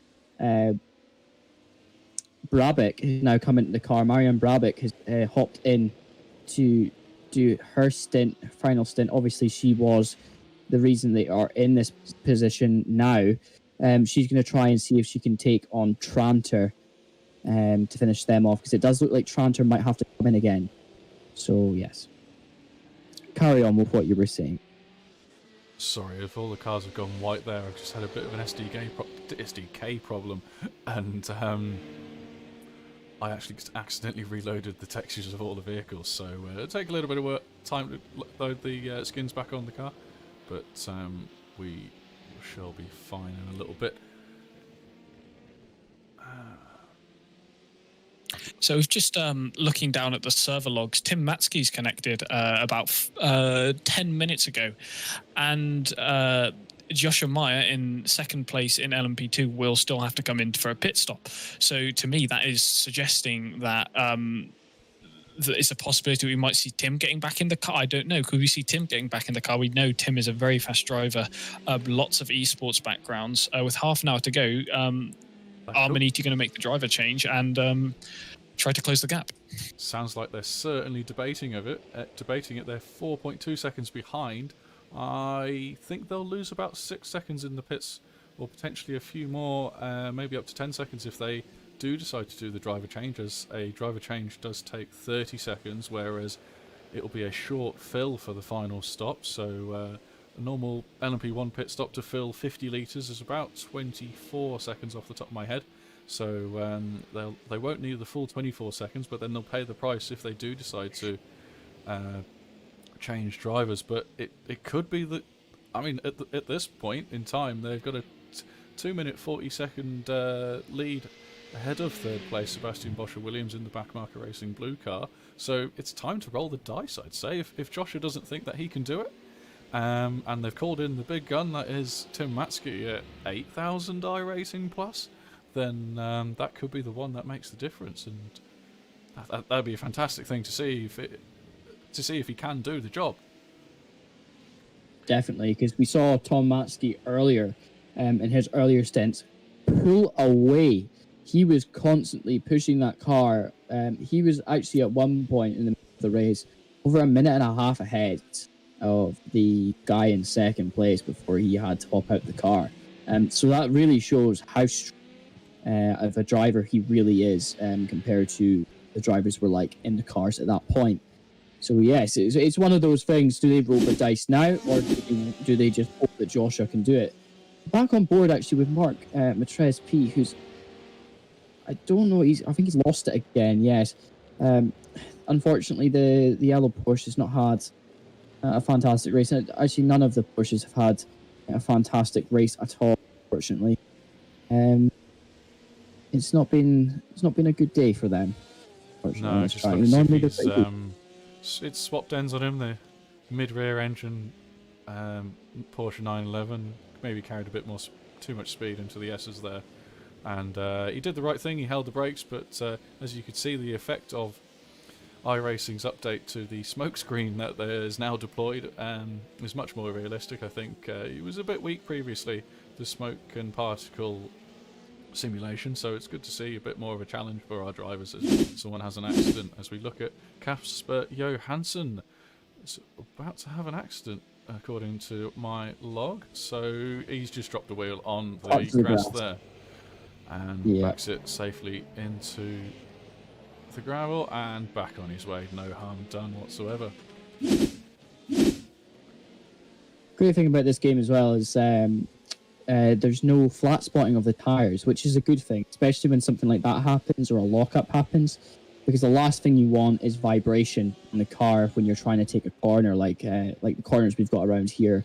Brabick, who's now come into the car. Marianne Brabick has hopped in to do her final stint. Obviously, she was the reason they are in this position now. She's going to try and see if she can take on Tranter to finish them off, because it does look like Tranter might have to come in again. So, yes. Carry on with what you were saying. Sorry, if all the cars have gone white there, I've just had a bit of an SDK problem, and I actually accidentally reloaded the textures of all the vehicles, so it'll take a little bit of time to load the skins back on the car, but we shall be fine in a little bit. So we've just looking down at the server logs. Tim Matsky's connected about 10 minutes ago, and Joshua Meyer in second place in LMP2 will still have to come in for a pit stop. So to me, that is suggesting that that it's a possibility we might see Tim getting back in the car. I don't know. Could we see Tim getting back in the car? We know Tim is a very fast driver, lots of esports backgrounds. With half an hour to go, are Manatee going to make the driver change and try to close the gap? Sounds like they're certainly debating it. They're 4.2 seconds behind. I think they'll lose about 6 seconds in the pits, or potentially a few more, maybe up to 10 seconds if they do decide to do the driver change, as a driver change does take 30 seconds, whereas it'll be a short fill for the final stop. So a normal LMP1 pit stop to fill 50 litres is about 24 seconds off the top of my head. So they won't need the full 24 seconds, but then they'll pay the price if they do decide to change drivers. But it could be that, I mean, at this point in time, they've got a 2-minute 40-second lead ahead of third place Sebastian Boscher-Williams in the Backmarker Racing blue car. So it's time to roll the dice, I'd say, if Joshua doesn't think that he can do it. And they've called in the big gun, that is Tim Matsky at 8,000 iRacing plus, then that could be the one that makes the difference, and that'd be a fantastic thing to see if he can do the job. Definitely, because we saw Tom Matsky earlier in his earlier stints pull away. He was constantly pushing that car. He was actually at one point in the race over a minute and a half ahead of the guy in second place before he had to hop out the car. So that really shows how strong of a driver he really is compared to the drivers were like in the cars at that point. So yes, it's one of those things. Do they roll the dice now, or do they just hope that Joshua can do it? Back on board actually with Mark Matres P, who's, I don't know, I think he's lost it again. Yes, unfortunately the yellow Porsche has not had a fantastic race. Actually, none of the Porsches have had a fantastic race at all, unfortunately. It's not been a good day for them. No, just looks it's swapped ends on him. The mid-rear engine Porsche 911 maybe carried a bit too much speed into the S's there, and he did the right thing. He held the brakes, but as you could see, the effect of iRacing's update to the smokescreen that is now deployed is much more realistic. I think it was a bit weak previously, the smoke and particle simulation, so it's good to see a bit more of a challenge for our drivers as someone has an accident. As we look at Kasper Johansson is about to have an accident, according to my log. So he's just dropped a wheel on the grass there and backs it safely into the gravel and back on his way. No harm done whatsoever. Great thing about this game as well is there's no flat spotting of the tires, which is a good thing, especially when something like that happens or a lockup happens, because the last thing you want is vibration in the car when you're trying to take a corner, like the corners we've got around here,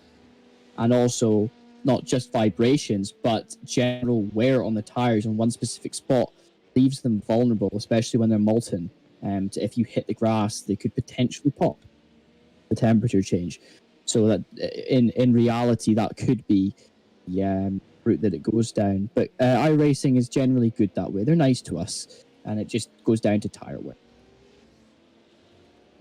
and also not just vibrations, but general wear on the tires in one specific spot leaves them vulnerable, especially when they're molten. If you hit the grass, they could potentially pop. The temperature change. So that in reality, that could be the route that it goes down. But iRacing is generally good that way. They're nice to us, and it just goes down to tire wear.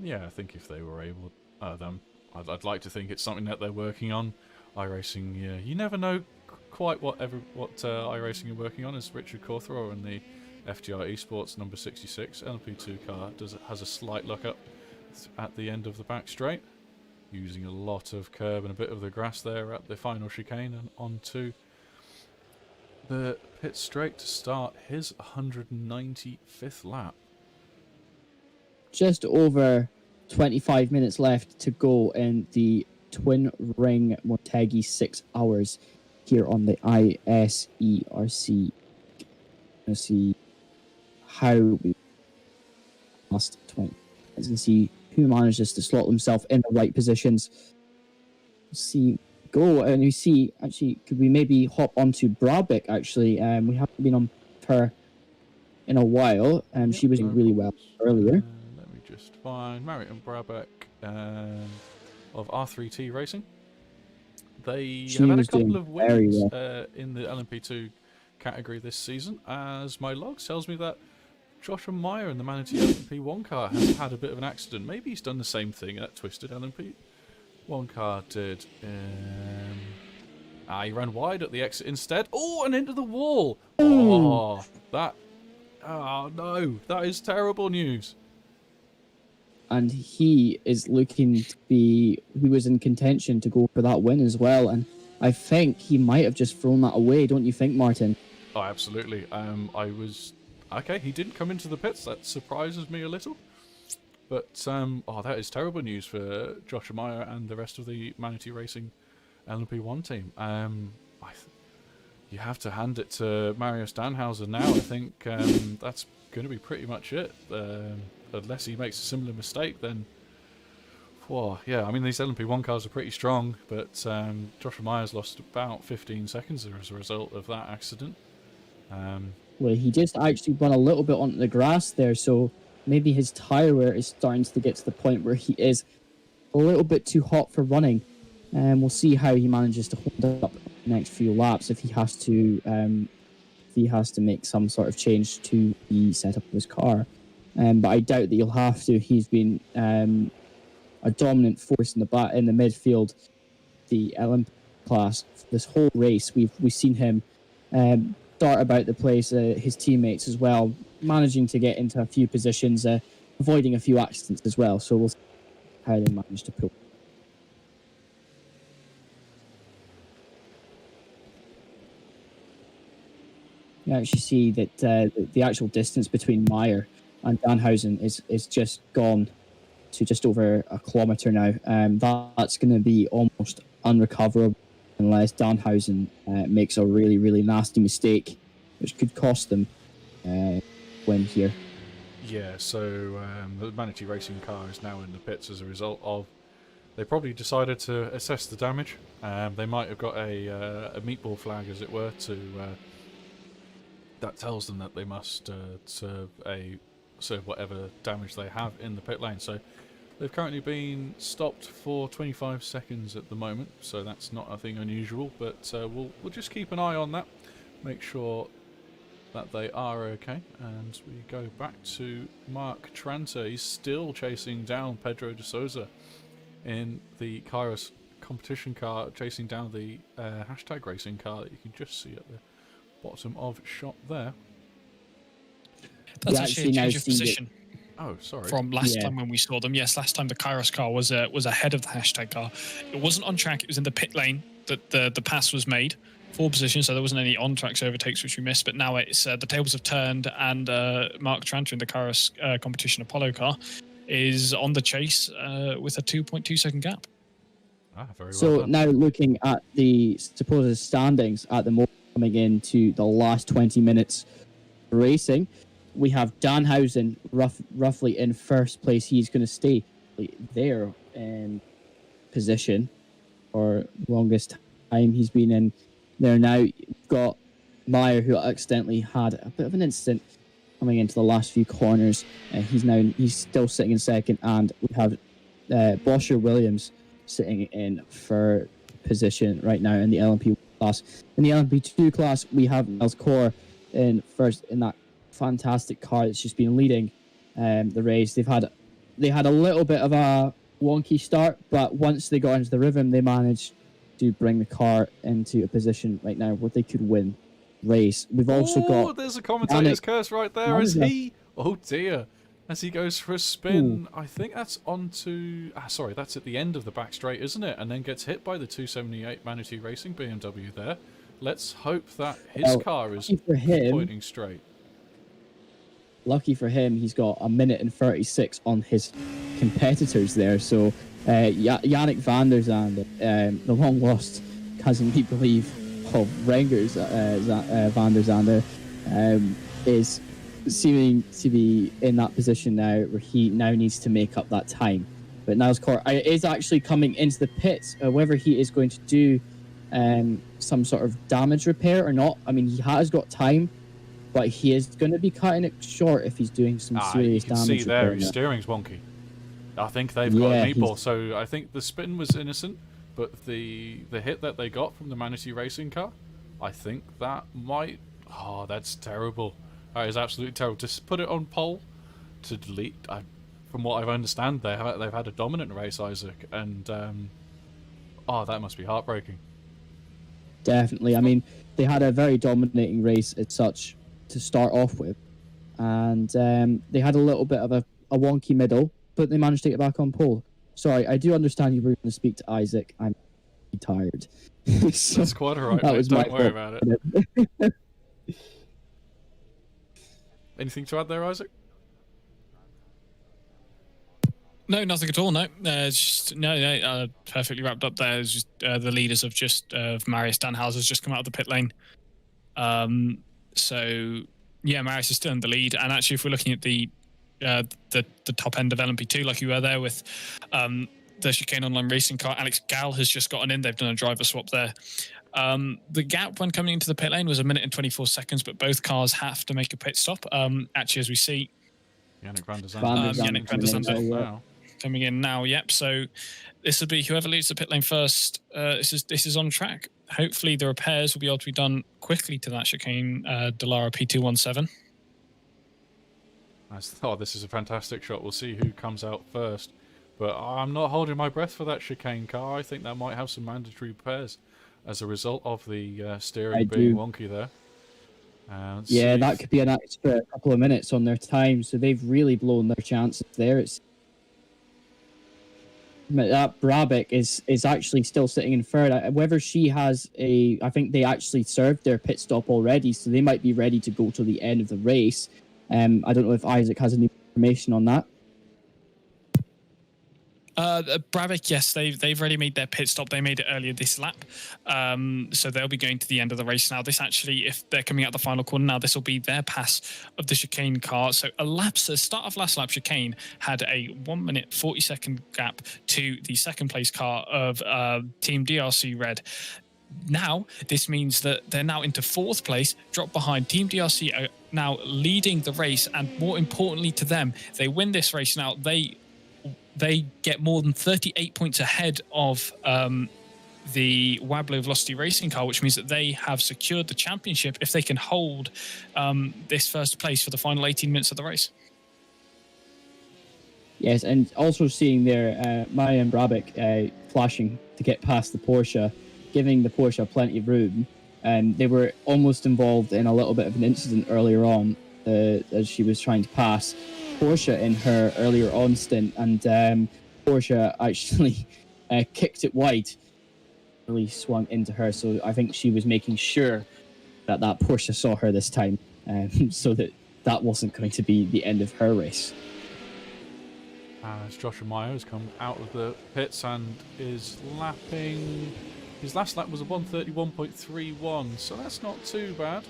Yeah, I think if they were able, I'd like to think it's something that they're working on. iRacing, yeah, you never know quite what iRacing are working on. As Richard Cawthron in the FGR Esports number 66 LMP2 car has a slight lockup at the end of the back straight, using a lot of curb and a bit of the grass there at the final chicane and onto the pit straight to start his 195th lap. Just over 25 minutes left to go in the twin ring Motegi 6 hours here on the ISRC. Let's see how we last 20. As you can see, who manages to slot themselves in the right positions. See, go, and we see, actually, could we maybe hop onto Brabeck, actually? We haven't been on her in a while, and she was doing really well earlier. Let me just find Marion Brabeck of R3T Racing. They have had a couple of wins in the LMP2 category this season, as my log tells me that Joshua Meyer in the Manatee LMP1 car has had a bit of an accident. Maybe he's done the same thing that Twisted LMP1 car did. He ran wide at the exit instead. Oh, and into the wall. Oh, no, that is terrible news. And he is looking to be, he was in contention to go for that win as well. And I think he might have just thrown that away, don't you think, Martin? Oh, absolutely. Okay, he didn't come into the pits. That surprises me a little. But, that is terrible news for Joshua Meyer and the rest of the Manatee Racing LMP1 team. You have to hand it to Mario Stanhauser now. I think that's going to be pretty much it. Unless he makes a similar mistake, then... yeah, I mean, these LMP1 cars are pretty strong, but Joshua Meyer's lost about 15 seconds as a result of that accident. Well, he just actually went a little bit onto the grass there, so maybe his tyre wear is starting to get to the point where he is a little bit too hot for running. And we'll see how he manages to hold up the next few laps if he has to make some sort of change to the setup of his car. But I doubt that he'll have to. He's been a dominant force in the midfield, the LMP class. This whole race, we've seen him dart about the place, his teammates as well, managing to get into a few positions, avoiding a few accidents as well. So we'll see how they manage to pull. You actually see that the actual distance between Meyer and Danhausen is just gone to just over a kilometre now. That's going to be almost unrecoverable unless Danhausen makes a really, really nasty mistake, which could cost them win here. Yeah, so the Manatee Racing car is now in the pits as a result of... They probably decided to assess the damage. They might have got a meatball flag, as it were, that tells them that they must serve whatever damage they have in the pit lane. So they've currently been stopped for 25 seconds at the moment, so that's not a thing unusual, but we'll just keep an eye on that, make sure that they are okay. And we go back to Mark Tranter. He's still chasing down Pedro De Souza in the Kairos competition car, chasing down the hashtag racing car that you can just see at the bottom of shot there. That's actually a change of position. Oh, sorry. from last time when we saw them. Yes, last time the Kairos car was ahead of the hashtag car. It wasn't on track. It was in the pit lane that the pass was made for position, so there wasn't any on-track overtakes which we missed. But now it's the tables have turned, and Mark Tranter in the Kairos competition Apollo car is on the chase with a 2.2 second gap. Very well So done. now looking at the supposed standings at the moment, coming into the last 20 minutes racing, we have Danhausen roughly in first place. He's going to stay there in position for longest time he's been in there. Now we've got Meyer, who accidentally had a bit of an incident coming into the last few corners, and he's still sitting in second. And we have Bosher Williams sitting in third position right now in the LMP class. In the LMP2 class, we have Nels Core in first in that fantastic car that's just been leading the race. They had a little bit of a wonky start, but once they got into the rhythm, they managed to bring the car into a position right now where they could win race. We've also got there's a commentator's curse right there as he, oh dear, as he goes for a spin. I think that's onto, sorry, that's at the end of the back straight, isn't it? And then gets hit by the 278 Manatee Racing BMW there. Let's hope that his car is pointing straight. Lucky for him, he's got 1 minute and 36 on his competitors there. So Yannick van der Zande, the long lost cousin, we believe, of Rengers van der Zande, is seeming to be in that position now where he now needs to make up that time. But Niles Court is actually coming into the pits. Whether he is going to do some sort of damage repair or not, I mean, he has got time, but he is going to be cutting it short if he's doing some serious damage. You can see there, his steering's wonky. I think they've got a meatball, so I think the spin was innocent, but the hit that they got from the Manatee Racing car, I think that might... Oh, that's terrible. That is absolutely terrible. To put it on pole, to delete... from what I understand, they've had a dominant race, Isaac, and that must be heartbreaking. Definitely. I mean, they had a very dominating race as such to start off with, and they had a little bit of a wonky middle, but they managed to get back on pole. Sorry, I do understand you were going to speak to Isaac. I'm tired. So that's quite alright, mate. Don't worry about it. Anything to add there, Isaac? No, nothing at all. No, perfectly wrapped up there. It's just, the leaders of Marius Danhauser has just come out of the pit lane. So yeah, Marius is still in the lead. And actually, if we're looking at the top end of LMP2, like you were there with the Chicane Online Racing car, Alex Gall has just gotten in. They've done a driver swap there. The gap when coming into the pit lane was 1 minute and 24 seconds, but both cars have to make a pit stop. Actually, as we see, Yannick van der Zande coming in now. Yep. So this will be whoever leads the pit lane first. This is on track. Hopefully, the repairs will be able to be done quickly to that chicane. Delara P217. This is a fantastic shot. We'll see who comes out first. But I'm not holding my breath for that chicane car. I think that might have some mandatory repairs as a result of the steering being wonky there. Yeah, that could be an extra couple of minutes on their time. So they've really blown their chances there. That Brabeck is actually still sitting in third. Whether she has I think they actually served their pit stop already, so they might be ready to go to the end of the race. I don't know if Isaac has any information on that. Brabeck, yes, they've already made their pit stop. They made it earlier this lap, so they'll be going to the end of the race now. This actually, if they're coming out the final corner now, this will be their pass of the chicane car. So the start of last lap chicane had a 1 minute 40 second gap to the second place car of Team DRC Red. Now, this means that they're now into fourth place, dropped behind. Team DRC are now leading the race, and more importantly to them, they win this race now. They get more than 38 points ahead of the Wablo Velocity Racing car, which means that they have secured the championship if they can hold this first place for the final 18 minutes of the race. Yes, and also seeing there, Marian Brabeck flashing to get past the Porsche, giving the Porsche plenty of room. They were almost involved in a little bit of an incident earlier on as she was trying to pass. Porsche in her earlier on stint, and Porsche actually kicked it wide, really swung into her. So I think she was making sure that Porsche saw her this time, so that wasn't going to be the end of her race. As Joshua Meyer has come out of the pits and is lapping. His last lap was a 131.31, so that's not too bad.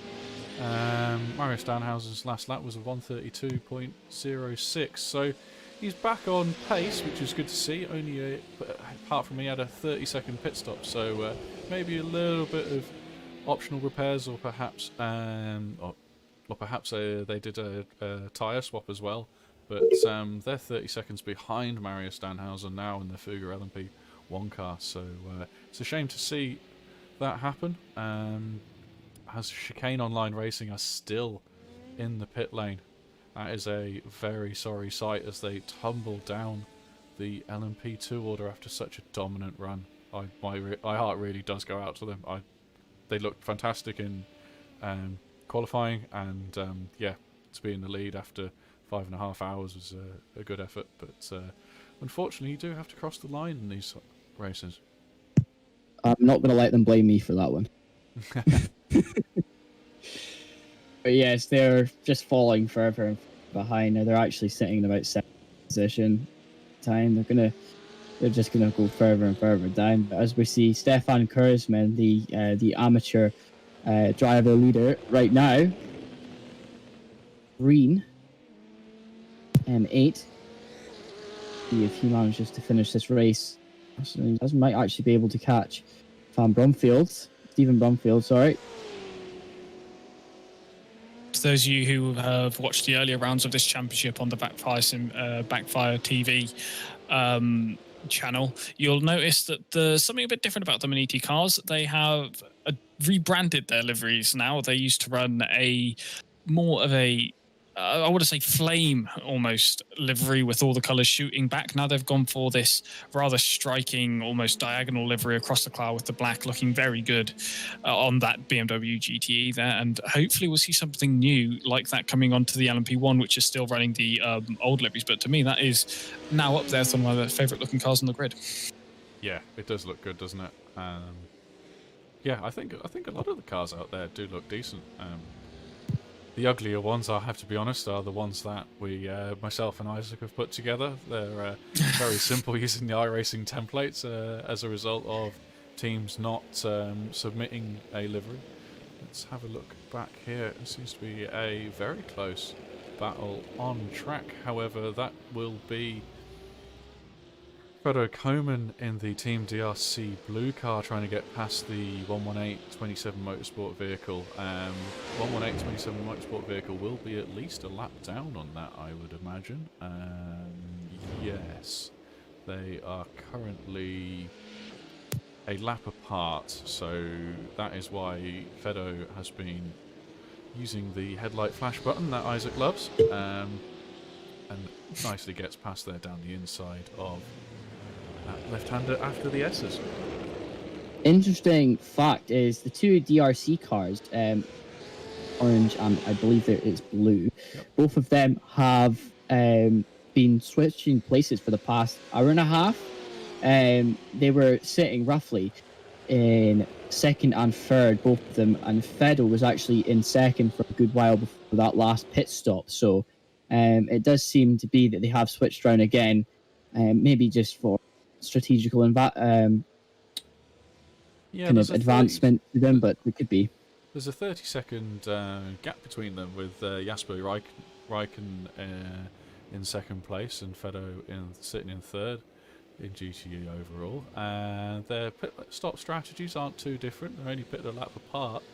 Mario Stanhauser's last lap was a 132.06, so he's back on pace, which is good to see. Only apart from he had a 30-second pit stop, so maybe a little bit of optional repairs, or perhaps they did a tyre swap as well. But they're 30 seconds behind Mario Stanhauser now in the Fugger LMP1 car, so it's a shame to see that happen. As Chicane Online Racing are still in the pit lane, that is a very sorry sight as they tumble down the LMP2 order after such a dominant run. My heart really does go out to them. They looked fantastic in qualifying, and yeah, to be in the lead after 5.5 hours was a good effort, but unfortunately you do have to cross the line in these races. I'm not going to let them blame me for that one. But yes, they're just falling further behind. Now they're actually sitting in about 7th position time. They're just gonna go further and further down. But as we see, Stefan Kurzman, the amateur driver leader right now, green M8. See if he manages to finish this race. So he might actually be able to catch Stephen Brumfield, sorry. To those of you who have watched the earlier rounds of this championship on the Backfire TV channel, you'll notice that there's something a bit different about the Maniti cars. They have rebranded their liveries now. They used to run more of a I want to say flame almost livery with all the colours shooting back. Now they've gone for this rather striking, almost diagonal livery across the car with the black, looking very good on that BMW GTE there. And hopefully we'll see something new like that coming onto the LMP1, which is still running the old liveries. But to me, that is now up there as one of my favourite looking cars on the grid. Yeah, it does look good, doesn't it? Yeah, I think a lot of the cars out there do look decent. The uglier ones, I have to be honest, are the ones that myself and Isaac have put together. They're very simple using the iRacing templates as a result of teams not submitting a livery. Let's have a look back here. It seems to be a very close battle on track. However, that will be Pedro Coman in the Team DRC blue car trying to get past the 118-27 motorsport vehicle. 118-27 motorsport vehicle will be at least a lap down on that, I would imagine. Yes, they are currently a lap apart, so that is why Fedo has been using the headlight flash button that Isaac loves, and nicely gets past there down the inside of that left-hander after the S's. Interesting fact is the two DRC cars, orange and I believe it's blue, Yep. both of them have been switching places for the past hour and a half. They were sitting roughly in second and third, both of them, and Fedo was actually in second for a good while before that last pit stop. So it does seem to be that they have switched around again, maybe just for strategical advancement to them, but it could be. There's a 30-second gap between them, with Jasper Rijken in second place and Fedo sitting in third in GTE overall. And their pit stop strategies aren't too different. They're only pitted a lap apart.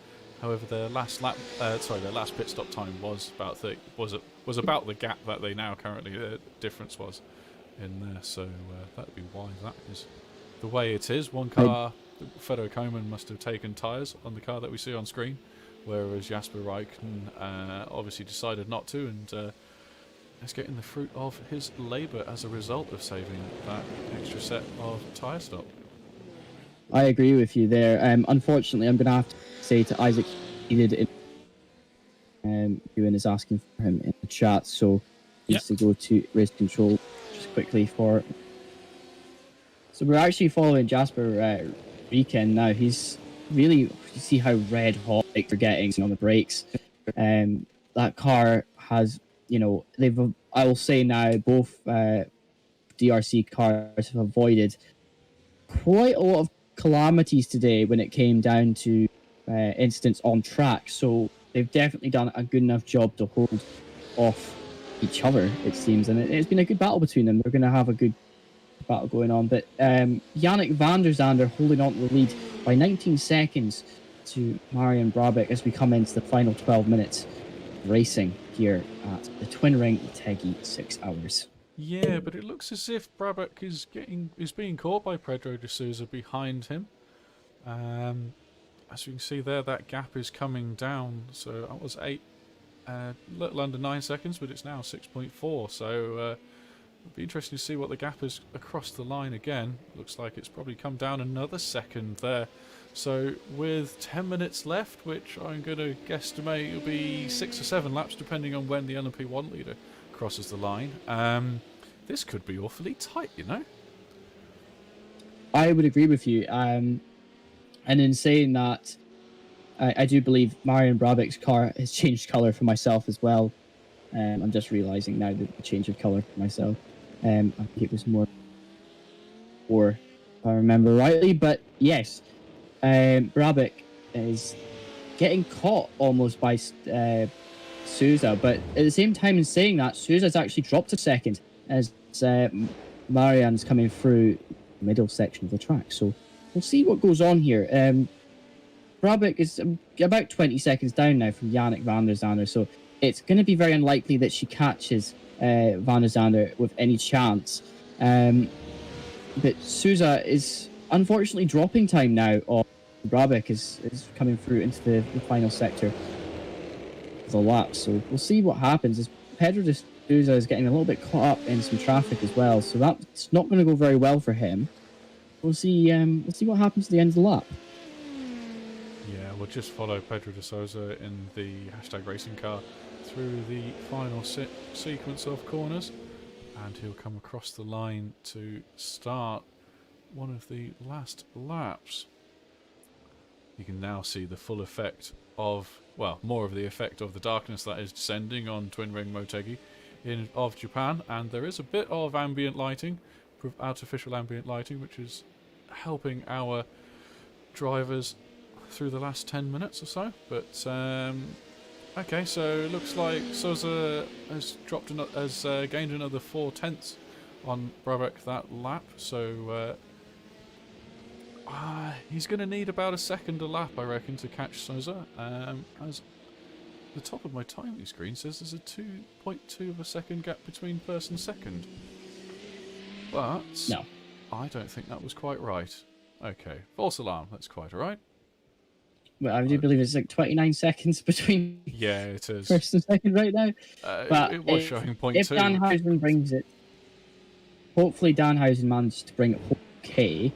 However, their last pit stop time was about was about the gap that they now currently difference was in there. So that'd be why that is the way it is. One car, Fedo Coman must have taken tyres on the car that we see on screen, whereas Jasper Rijken obviously decided not to, and is getting the fruit of his labour as a result of saving that extra set of tyre stop. I agree with you there. Unfortunately, I'm going to have to say to Isaac, he did it. Ewan is asking for him in the chat, so needs to go to race control just quickly for. So we're actually following Jasper Rieken now. He's really, you see how red hot they're getting on the brakes. That car has, I will say now, both DRC cars have avoided quite a lot of calamities today when it came down to incidents on track. So they've definitely done a good enough job to hold off each other, it seems. And it's been a good battle between them. They're going to have a good battle going on. But Yannick van der Zande holding on to the lead by 19 seconds to Marian Brabeck as we come into the final 12 minutes racing here at the Twin Ring Motegi 6 hours. Yeah, but it looks as if Brabeck is being caught by Pedro De Souza behind him. As you can see there, that gap is coming down. So that was little under 9 seconds, but it's now 6.4. So it'll be interesting to see what the gap is across the line again. Looks like it's probably come down another second there. So with 10 minutes left, which I'm going to guesstimate will be 6 or 7 laps, depending on when the LMP1 leader crosses the line. This could be awfully tight, I would agree with you. And in saying that, I do believe Marian Brabeck's car has changed colour for myself as well. I'm just realising now the change of colour for myself. I think it was more, if I remember rightly. But yes, Brabeck is getting caught almost by Souza. But at the same time in saying that, Souza's actually dropped a second as Marian's coming through the middle section of the track. So we'll see what goes on here. Brabeck is about 20 seconds down now from Yannick van der Zande, so it's going to be very unlikely that she catches van der Zande with any chance. But Souza is unfortunately dropping time now. Brabeck is coming through into the final sector of the lap, so we'll see what happens. As Pedro De Souza is getting a little bit caught up in some traffic as well, so that's not going to go very well for him. We'll see what happens at the end of the lap. Yeah, we'll just follow Pedro De Souza in the #racing car through the final sequence of corners, and he'll come across the line to start one of the last laps. You can now see the full effect of, well, more of the effect of the darkness that is descending on Twin Ring Motegi of Japan, and there is a bit of ambient lighting, artificial ambient lighting, which is helping our drivers through the last 10 minutes or so. But okay, so it looks like Souza has gained another 4/10 on Brabeck that lap, so he's going to need about a second a lap, I reckon, to catch Souza. As the top of my timing screen says there's a 2.2 of a second gap between first and second. But no, I don't think that was quite right. Okay, false alarm, that's quite alright. Well, I do believe it's like 29 seconds between yeah, it is. first and second right now. But it was showing 0.2. If Danhausen brings it, hopefully Danhausen managed to bring it okay.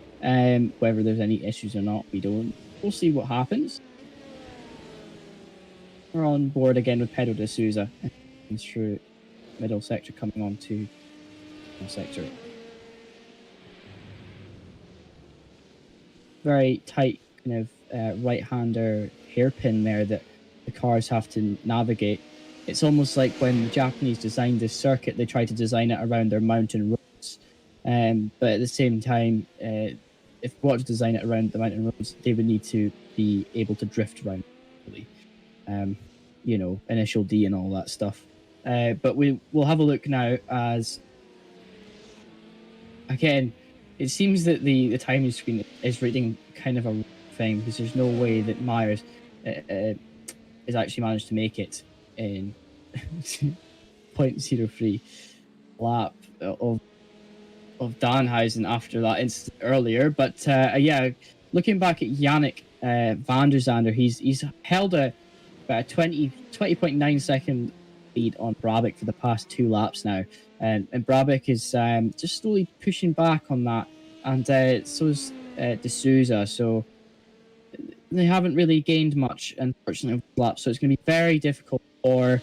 Whether there's any issues or not, we don't. We'll see what happens. We're on board again with Pedro De Souza through middle sector, coming on to middle sector. Very tight kind of right-hander hairpin there that the cars have to navigate. It's almost like when the Japanese designed this circuit, they tried to design it around their mountain roads. But at the same time, if we want to design it around the mountain roads, they would need to be able to drift around, really. Initial D and all that stuff. But we'll have a look now as, again, it seems that the timing screen is reading kind of a thing, because there's no way that Myers has actually managed to make it in 0.03 lap of Danhausen after that incident earlier. But looking back at Yannick van der Zande, he's held about a 20.9 second lead on Brabeck for the past 2 laps now, and Brabeck is just slowly pushing back on that, and so is De Souza. So they haven't really gained much, unfortunately, over the lap. So it's going to be very difficult for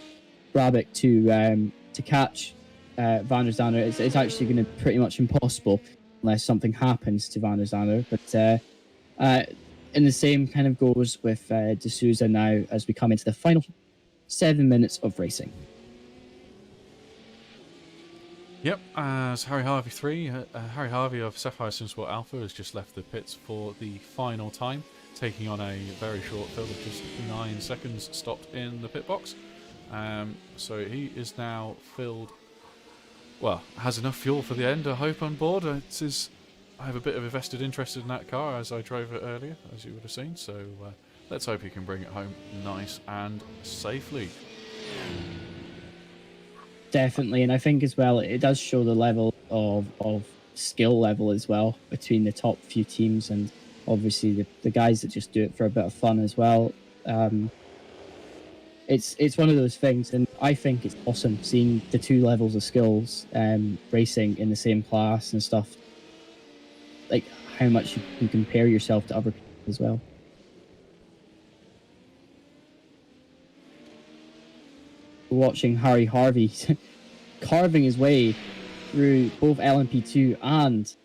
Brabeck to catch Van der Zandt, it's actually going to be pretty much impossible unless something happens to Van der Zandt. But and the same kind of goes with De Souza now as we come into the final 7 minutes of racing. Yep, as Harry Harvey of Sapphire Sport Alpha has just left the pits for the final time, taking on a very short fill of just 9 seconds stopped in the pit box. So he is now filled, well, has enough fuel for the end, I hope, on board. I have a bit of a vested interest in that car as I drove it earlier, as you would have seen, so let's hope he can bring it home nice and safely. Definitely, and I think as well it does show the level of skill level as well between the top few teams, and obviously the guys that just do it for a bit of fun as well. It's one of those things, and I think it's awesome seeing the 2 levels of skills racing in the same class and stuff. Like how much you can compare yourself to other people as well. Watching Harry Harvey carving his way through both LMP2 and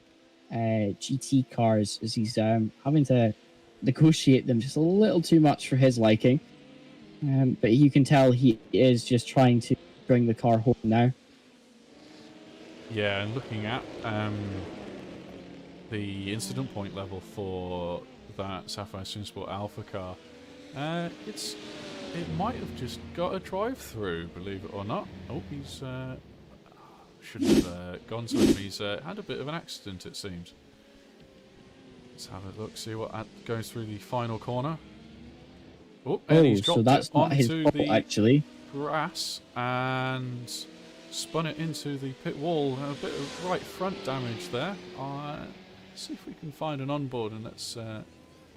GT cars as he's having to negotiate them just a little too much for his liking. But you can tell he is just trying to bring the car home now. Yeah, and looking at the incident point level for that Sapphire Sport Alpha car, it might have just got a drive-through, believe it or not. Oh, he's shouldn't have gone to him. He's had a bit of an accident, it seems. Let's have a look, see what goes through the final corner. Oh, and he's dropped so that's it not his onto fault, the actually. grass and spun it into the pit wall. A bit of right front damage there. See if we can find an onboard, and let's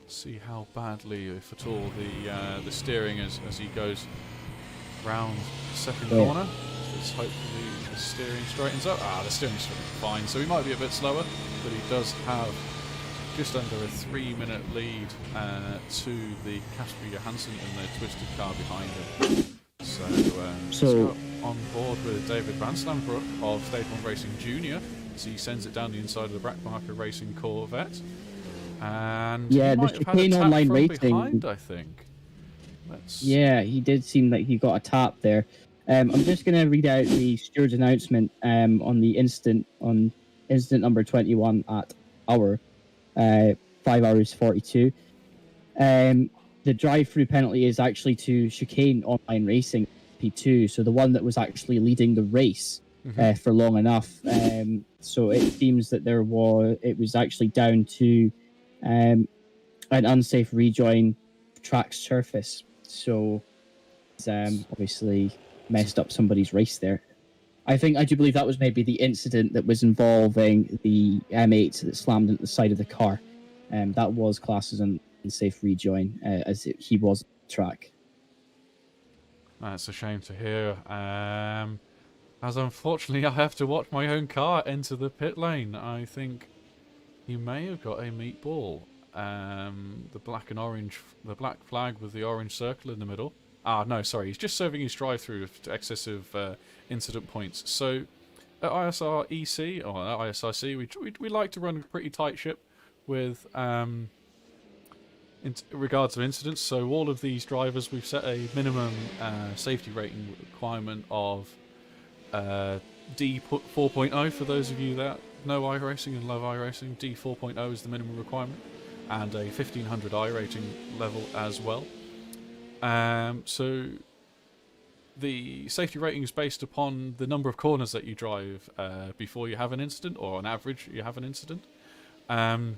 see how badly, if at all, the steering is as he goes round the second corner. Let's hope the steering straightens up. The steering's fine, so he might be a bit slower, but he does have just under a 3-minute lead to the Casper Johansson and the twisted car behind him. So on board with David Van Slanbroek of Stage 1 Racing Junior, as he sends it down the inside of the Brackmarker Racing Corvette. And yeah, he the might have had a chicane tap online from racing. behind, I think. Yeah, he did seem like he got a tap there. I'm just going to read out the steward's announcement on the incident number 21 at hour 5 hours 42. The drive-through penalty is actually to chicane online racing P2, so the one that was actually leading the race for long enough. So it seems that it was actually down to an unsafe rejoin track surface. So it's obviously messed up somebody's race there. I do believe that was maybe the incident that was involving the M8 that slammed into the side of the car. That was classed as an unsafe rejoin he was on the track. That's a shame to hear. As unfortunately I have to watch my own car enter the pit lane. I think he may have got a meatball. The black and orange, the black flag with the orange circle in the middle. No, sorry, he's just serving his drive-through to excessive incident points. So at ISREC or at ISRC, we like to run a pretty tight ship with in regards to incidents. So all of these drivers, we've set a minimum safety rating requirement of D 4.0 for those of you that know iRacing and love iRacing. D 4.0 is the minimum requirement, and a 1500 I rating level as well. So the safety rating is based upon the number of corners that you drive before you have an incident, or on average you have an incident. And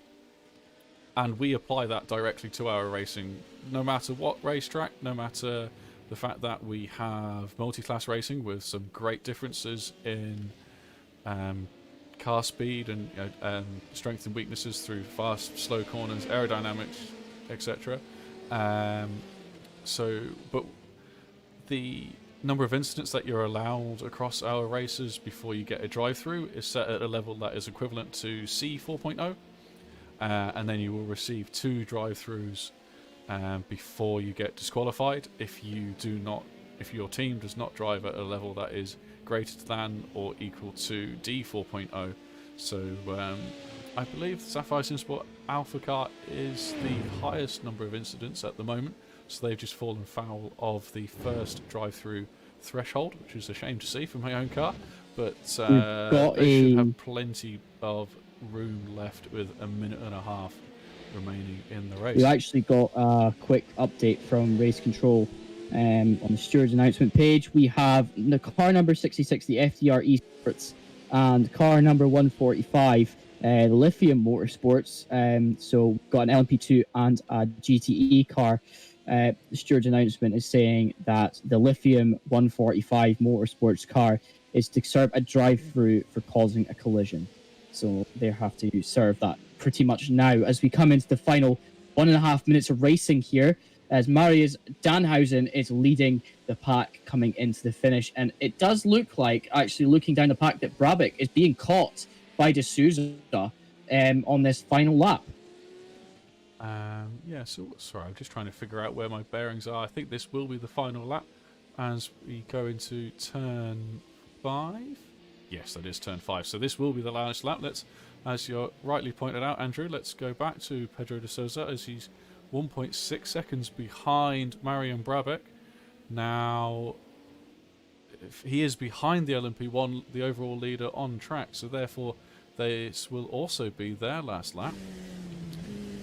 we apply that directly to our racing, no matter what racetrack, no matter the fact that we have multi-class racing with some great differences in car speed and strengths and weaknesses through fast, slow corners, aerodynamics, etc. But the number of incidents that you're allowed across our races before you get a drive-through is set at a level that is equivalent to C 4.0. And then you will receive 2 drive-throughs before you get disqualified if you do not if your team does not drive at a level that is greater than or equal to D 4.0. So I believe the Sapphire Simsport Alpha car is the highest number of incidents at the moment, so they've just fallen foul of the first drive-through threshold, which is a shame to see for my own car, but they should have plenty of room left with a minute and a half remaining in the race. We actually got a quick update from Race Control on the steward's announcement page. We have the car number 66, the FDR Esports, and car number 145, the Lithium Motorsports. So we've got an LMP2 and a GTE car. The steward's announcement is saying that the Lithium 145 Motorsports car is to serve a drive-through for causing a collision. So they have to serve that pretty much now as we come into the final 1.5 minutes of racing here, as Marius Danhausen is leading the pack coming into the finish. And it does look like, actually looking down the pack, that Brabec is being caught by De Souza on this final lap. Yeah, so sorry, I'm just trying to figure out where my bearings are. I think this will be the final lap as we go into turn 5. Yes, that is turn 5. So this will be the last lap. Let's, as you rightly pointed out, Andrew, let's go back to Pedro De Souza as he's 1.6 seconds behind Marian Brabec. Now, if he is behind the LMP1, the overall leader on track, so therefore this will also be their last lap.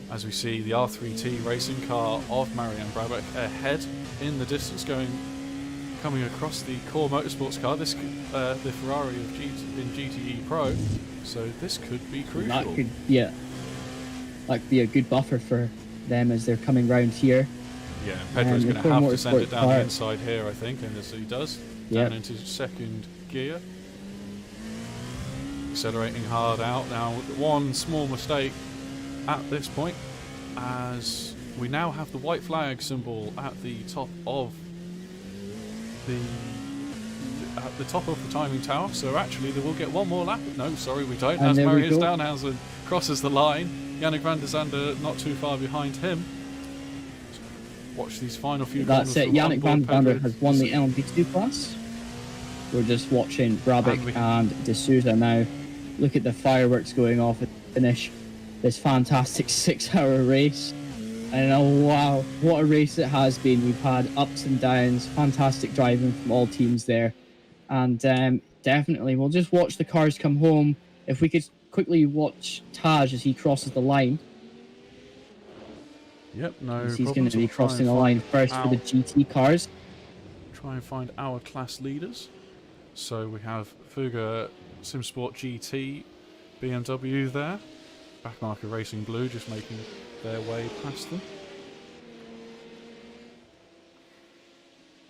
As we see the R3T racing car of Marian Brabec ahead in the distance, coming across the Core Motorsports car, this the Ferrari of in GTE Pro. So this could be crucial. That could, yeah, that could be a good buffer for them as they're coming round here. Yeah, Pedro's going to have to send it down the inside here, I think, and as he does, down into second gear. Accelerating hard out. Now, one small mistake at this point, as we now have the white flag symbol at the top of the timing tower, so actually they will get one more lap. No, sorry, we don't. As Marius Danhausen crosses the line, Yannick van der Zande not too far behind him. Watch these final few. That's it. Yannick van der Zande has won the LMP2 class. We're just watching Brabec and De Souza now. Look at the fireworks going off at the finish. This fantastic 6-hour race. And oh wow, what a race it has been. We've had ups and downs, fantastic driving from all teams there. And definitely, we'll just watch the cars come home. If we could quickly watch Taj as he crosses the line. Yep, no. He's going to be crossing the line first for the GT cars. Try and find our class leaders. So we have Fuga Simsport GT BMW there. Backmarker Racing Blue just making their way past them.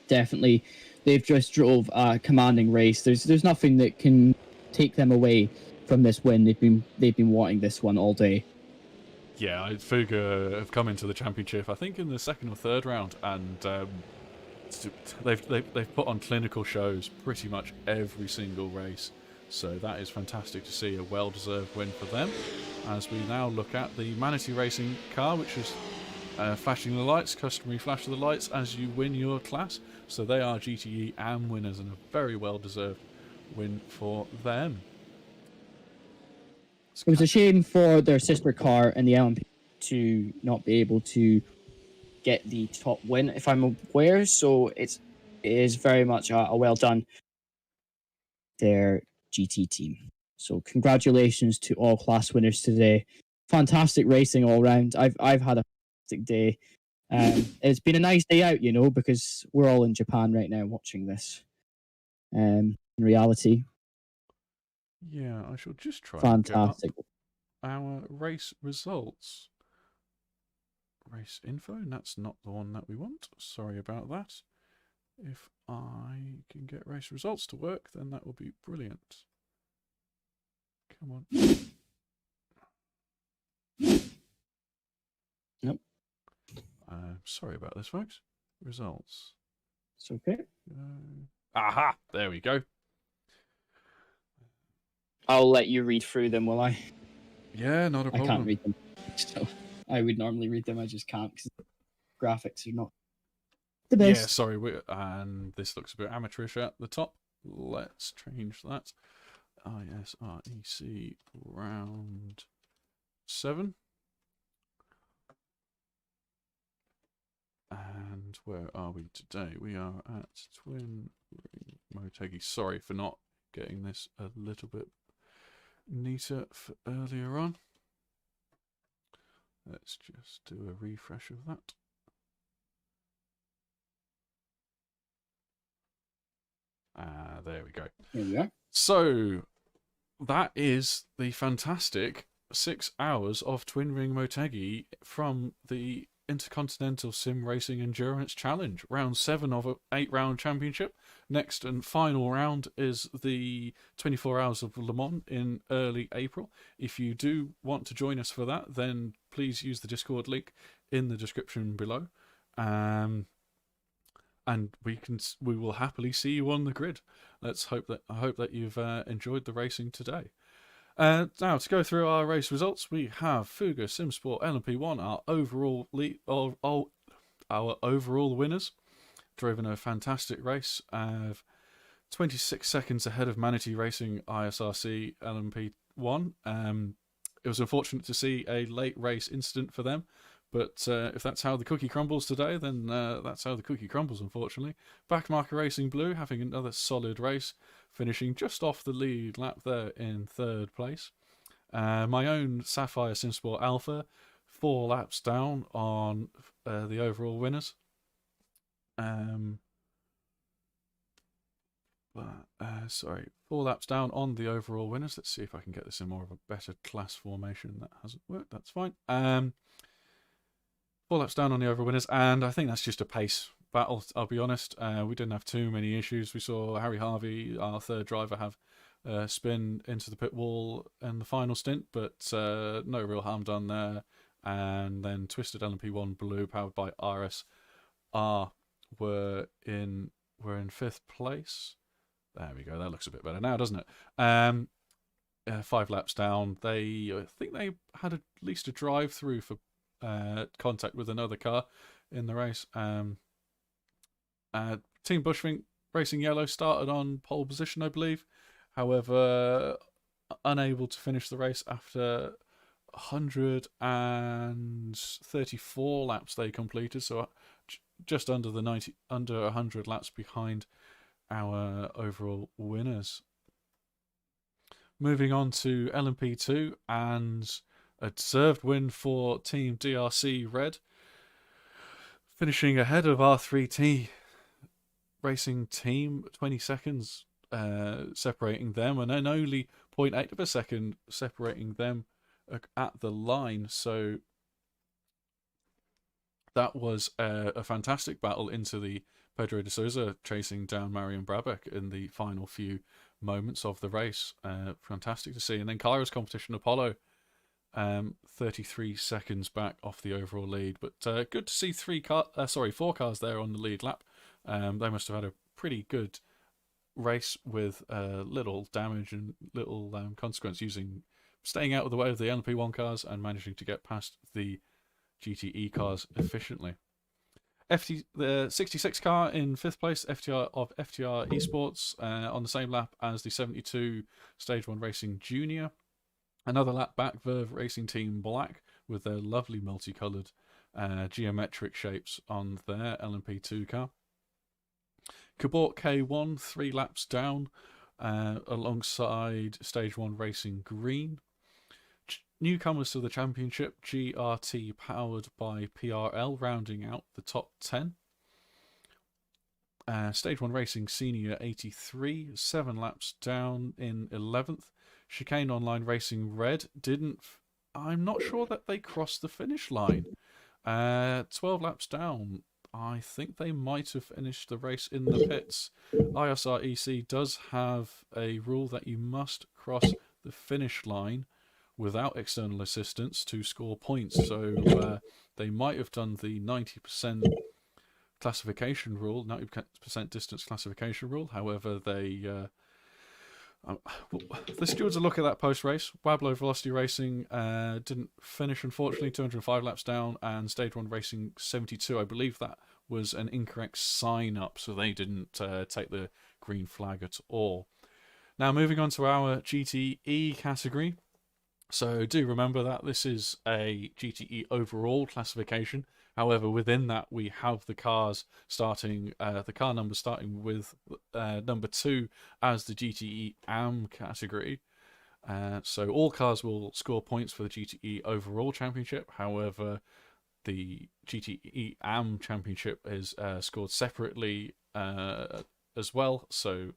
Definitely, they've just drove a commanding race. There's nothing that can take them away from this win. They've been wanting this one all day. Yeah, Fuga have come into the championship, I think, in the second or third round, and they've put on clinical shows pretty much every single race. So that is fantastic to see, a well-deserved win for them. As we now look at the Manatee Racing car, which is flashing the lights, customary flash of the lights as you win your class. So they are GTE AM winners, and a very well-deserved win for them. It was a shame for their sister car in the LMP to not be able to get the top win, if I'm aware. So it is very much a well done, their GT team. So congratulations to all class winners today. Fantastic racing all round. I've had a fantastic day. It's been a nice day out, you know, because we're all in Japan right now watching this. In reality. Yeah, I shall just try fantastic. And get up our race results. Race info, and that's not the one that we want. Sorry about that. If I can get race results to work, then that will be brilliant. Come on. Nope. Sorry about this, folks. Results. It's okay. Aha! There we go. I'll let you read through them, will I? Yeah, not a problem. I can't read them. So I would normally read them, I just can't because the graphics are not The Yeah, best. sorry, and this looks a bit amateurish at the top. Let's change that. ISREC round 7. And where are we today? We are at Twin Ring Motegi. Sorry for not getting this a little bit neater for earlier on. Let's just do a refresh of that. There we go. There we are. So, that is the fantastic 6 hours of Twin Ring Motegi from the Intercontinental Sim Racing Endurance Challenge, round 7 of an 8-round championship. Next and final round is the 24 Hours of Le Mans in early April. If you do want to join us for that, then please use the Discord link in the description below. And we will happily see you on the grid. I hope that you've enjoyed the racing today. Now, to go through our race results, we have Fuga SimSport LMP1, our overall our overall winners. Driven a fantastic race, 26 seconds ahead of Manatee Racing ISRC LMP1. It was unfortunate to see a late race incident for them, but if that's how the cookie crumbles today, then that's how the cookie crumbles, unfortunately. Backmarker Racing Blue having another solid race, finishing just off the lead lap there in 3rd place. My own Sapphire SimSport Alpha, 4 laps down on the overall winners. 4 laps down on the overall winners. Let's see if I can get this in more of a better class formation. That hasn't worked, that's fine. 4 laps down on the overall winners, and I think that's just a pace battle, I'll be honest. We didn't have too many issues. We saw Harvey, our 3rd driver, have spin into the pit wall in the final stint, but no real harm done there. And then Twisted LMP1 Blue, powered by RSR, were in 5th place. There we go. That looks a bit better now, doesn't it? 5 laps down. I think they had at least a drive through for contact with another car in the race. Team Bushwink Racing Yellow started on pole position, I believe. However, unable to finish the race after 134 laps they completed, so just under 100 laps behind our overall winners. Moving on to LMP2, and a deserved win for Team DRC Red, finishing ahead of R3T Racing Team, 20 seconds separating them, and then only 0.8 of a second separating them at the line. So that was a fantastic battle into the Pedro De Souza chasing down Marion Brabeck in the final few moments of the race. Fantastic to see. And then Kyra's competition, Apollo, 33 seconds back off the overall lead. But good to see 4 cars there on the lead lap. They must have had a pretty good race with little damage and little consequence, staying out of the way of the LMP1 cars and managing to get past the GTE cars efficiently. The 66 car in 5th place, FTR Esports, on the same lap as the 72 Stage 1 Racing Junior. Another lap back, Verve Racing Team Black, with their lovely multicoloured geometric shapes on their LMP2 car. Cabot K1, 3 laps down, alongside Stage 1 Racing Green. Newcomers to the championship, GRT powered by PRL, rounding out the top 10. Stage 1 Racing Senior 83, 7 laps down in 11th. Chicane Online Racing Red I'm not sure that they crossed the finish line. 12 laps down. I think they might have finished the race in the pits. ISREC does have a rule that you must cross the finish line without external assistance to score points. So they might have done the 90% classification rule, 90% distance classification rule. However, they The stewards a look at that post-race. Wablo Velocity Racing didn't finish, unfortunately, 205 laps down, and Stage 1 Racing 72. I believe that was an incorrect sign-up, so they didn't take the green flag at all. Now, moving on to our GTE category. So do remember that this is a GTE overall classification. However, within that, we have the cars starting, the car number starting with number 2 as the GTE AM category. So all cars will score points for the GTE overall championship. However, the GTE AM championship is scored separately as well. So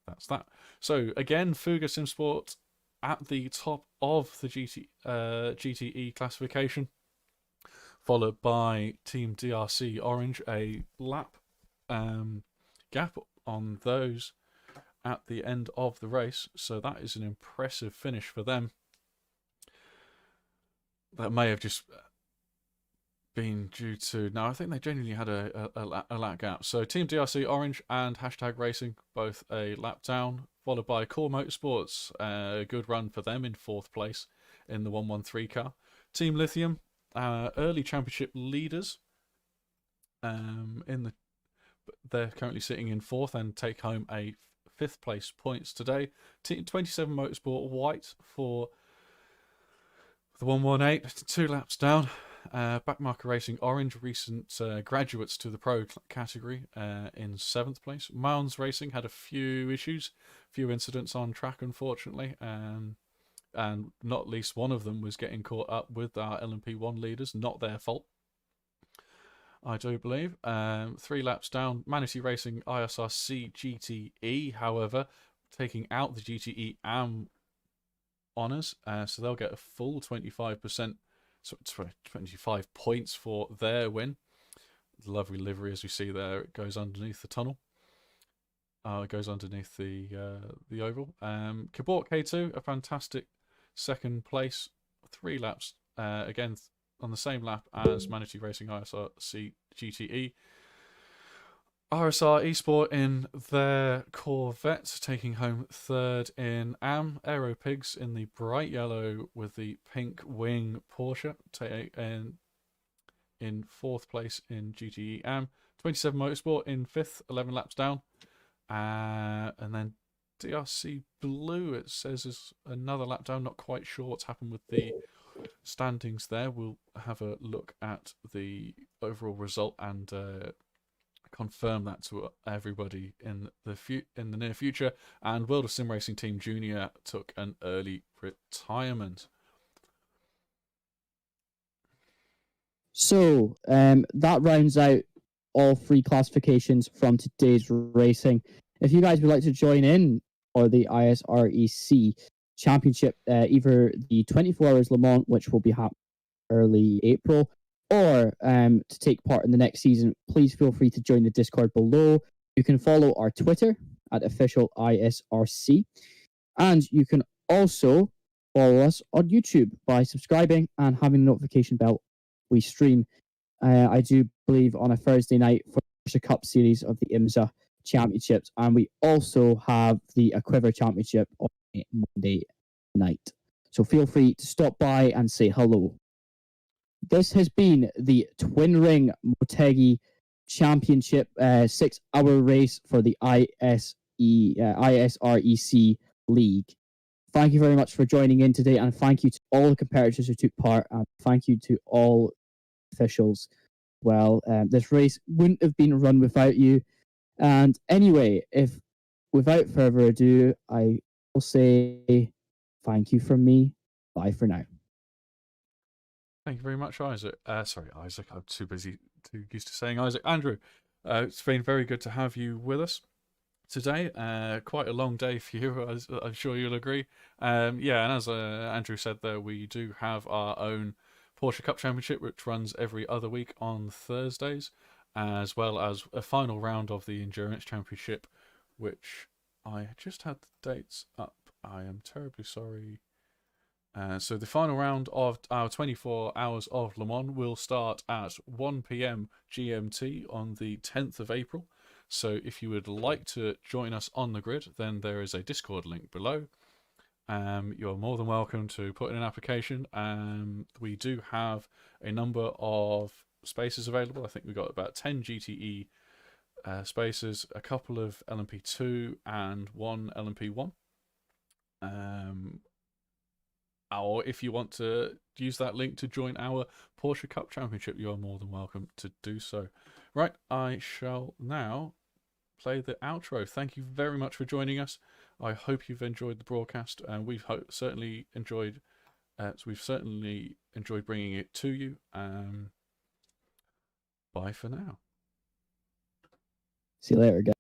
that's that. So again, Fuga Simsport at the top of the GTE classification, followed by Team DRC Orange, a lap gap on those at the end of the race. So that is an impressive finish for them. That may have just been due to... No, I think they genuinely had a lap gap. So Team DRC Orange and Hashtag Racing, both a lap down, followed by Core Motorsports, a good run for them in 4th place in the 113 car. Team Lithium, early championship leaders. They're currently sitting in 4th and take home a 5th place points today. Team 27 Motorsport White for the 118, 2 laps down. Backmarker Racing Orange, recent graduates to the pro category, in 7th place. Mounds Racing had a few issues, few incidents on track, unfortunately, and not least one of them was getting caught up with our LMP1 leaders. Not their fault, I do believe. 3 laps down, Manatee Racing ISRC GTE, however, taking out the GTE AM honours, so they'll get a full 25%. So 25 points for their win. The lovely livery, as we see there, it goes underneath the tunnel. It goes underneath the oval. Cabot K2, a fantastic 2nd place, 3 laps, again on the same lap as Manatee Racing ISRC GTE. RSR Esport in their Corvette, taking home 3rd in AM. Aero Pigs in the bright yellow with the pink wing Porsche, in 4th place in GTE AM. 27 Motorsport in 5th, 11 laps down. And then DRC Blue, it says, is another lap down. Not quite sure what's happened with the standings there. We'll have a look at the overall result and confirm that to everybody in the near future. And World of Sim Racing Team Junior took an early retirement. So that rounds out all 3 classifications from today's racing. If you guys would like to join in for the ISREC Championship, either the 24 Hours Le Mans, which will be happening early April, or to take part in the next season, please feel free to join the Discord below. You can follow our Twitter at official ISRC, and you can also follow us on YouTube by subscribing and having the notification bell. We stream, I do believe, on a Thursday night for the Porsche Cup series of the IMSA Championships, and we also have the Quiver Championship on Monday night. So feel free to stop by and say hello. This has been the Twin Ring Motegi Championship 6-hour race for the ISREC League. Thank you very much for joining in today, and thank you to all the competitors who took part, and thank you to all officials. Well, this race wouldn't have been run without you. And anyway, without further ado, I will say thank you from me. Bye for now. Thank you very much, Isaac. Sorry, Isaac. I'm too used to saying Isaac. Andrew, it's been very good to have you with us today. Quite a long day for you, as I'm sure you'll agree. Yeah, and as Andrew said there, we do have our own Porsche Cup Championship, which runs every other week on Thursdays, as well as a final round of the Endurance Championship, which I just had the dates up. I am terribly sorry. So the final round of our 24 Hours of Le Mans will start at 1 PM GMT on the 10th of April. So if you would like to join us on the grid, then there is a Discord link below. You're more than welcome to put in an application. We do have a number of spaces available. I think we've got about 10 GTE spaces, a couple of LMP2 and one LMP1. Or if you want to use that link to join our Porsche Cup Championship, you are more than welcome to do so. Right, I shall now play the outro. Thank you very much for joining us. I hope you've enjoyed the broadcast, and we've certainly enjoyed. We've certainly enjoyed bringing it to you. Bye for now. See you later, guys.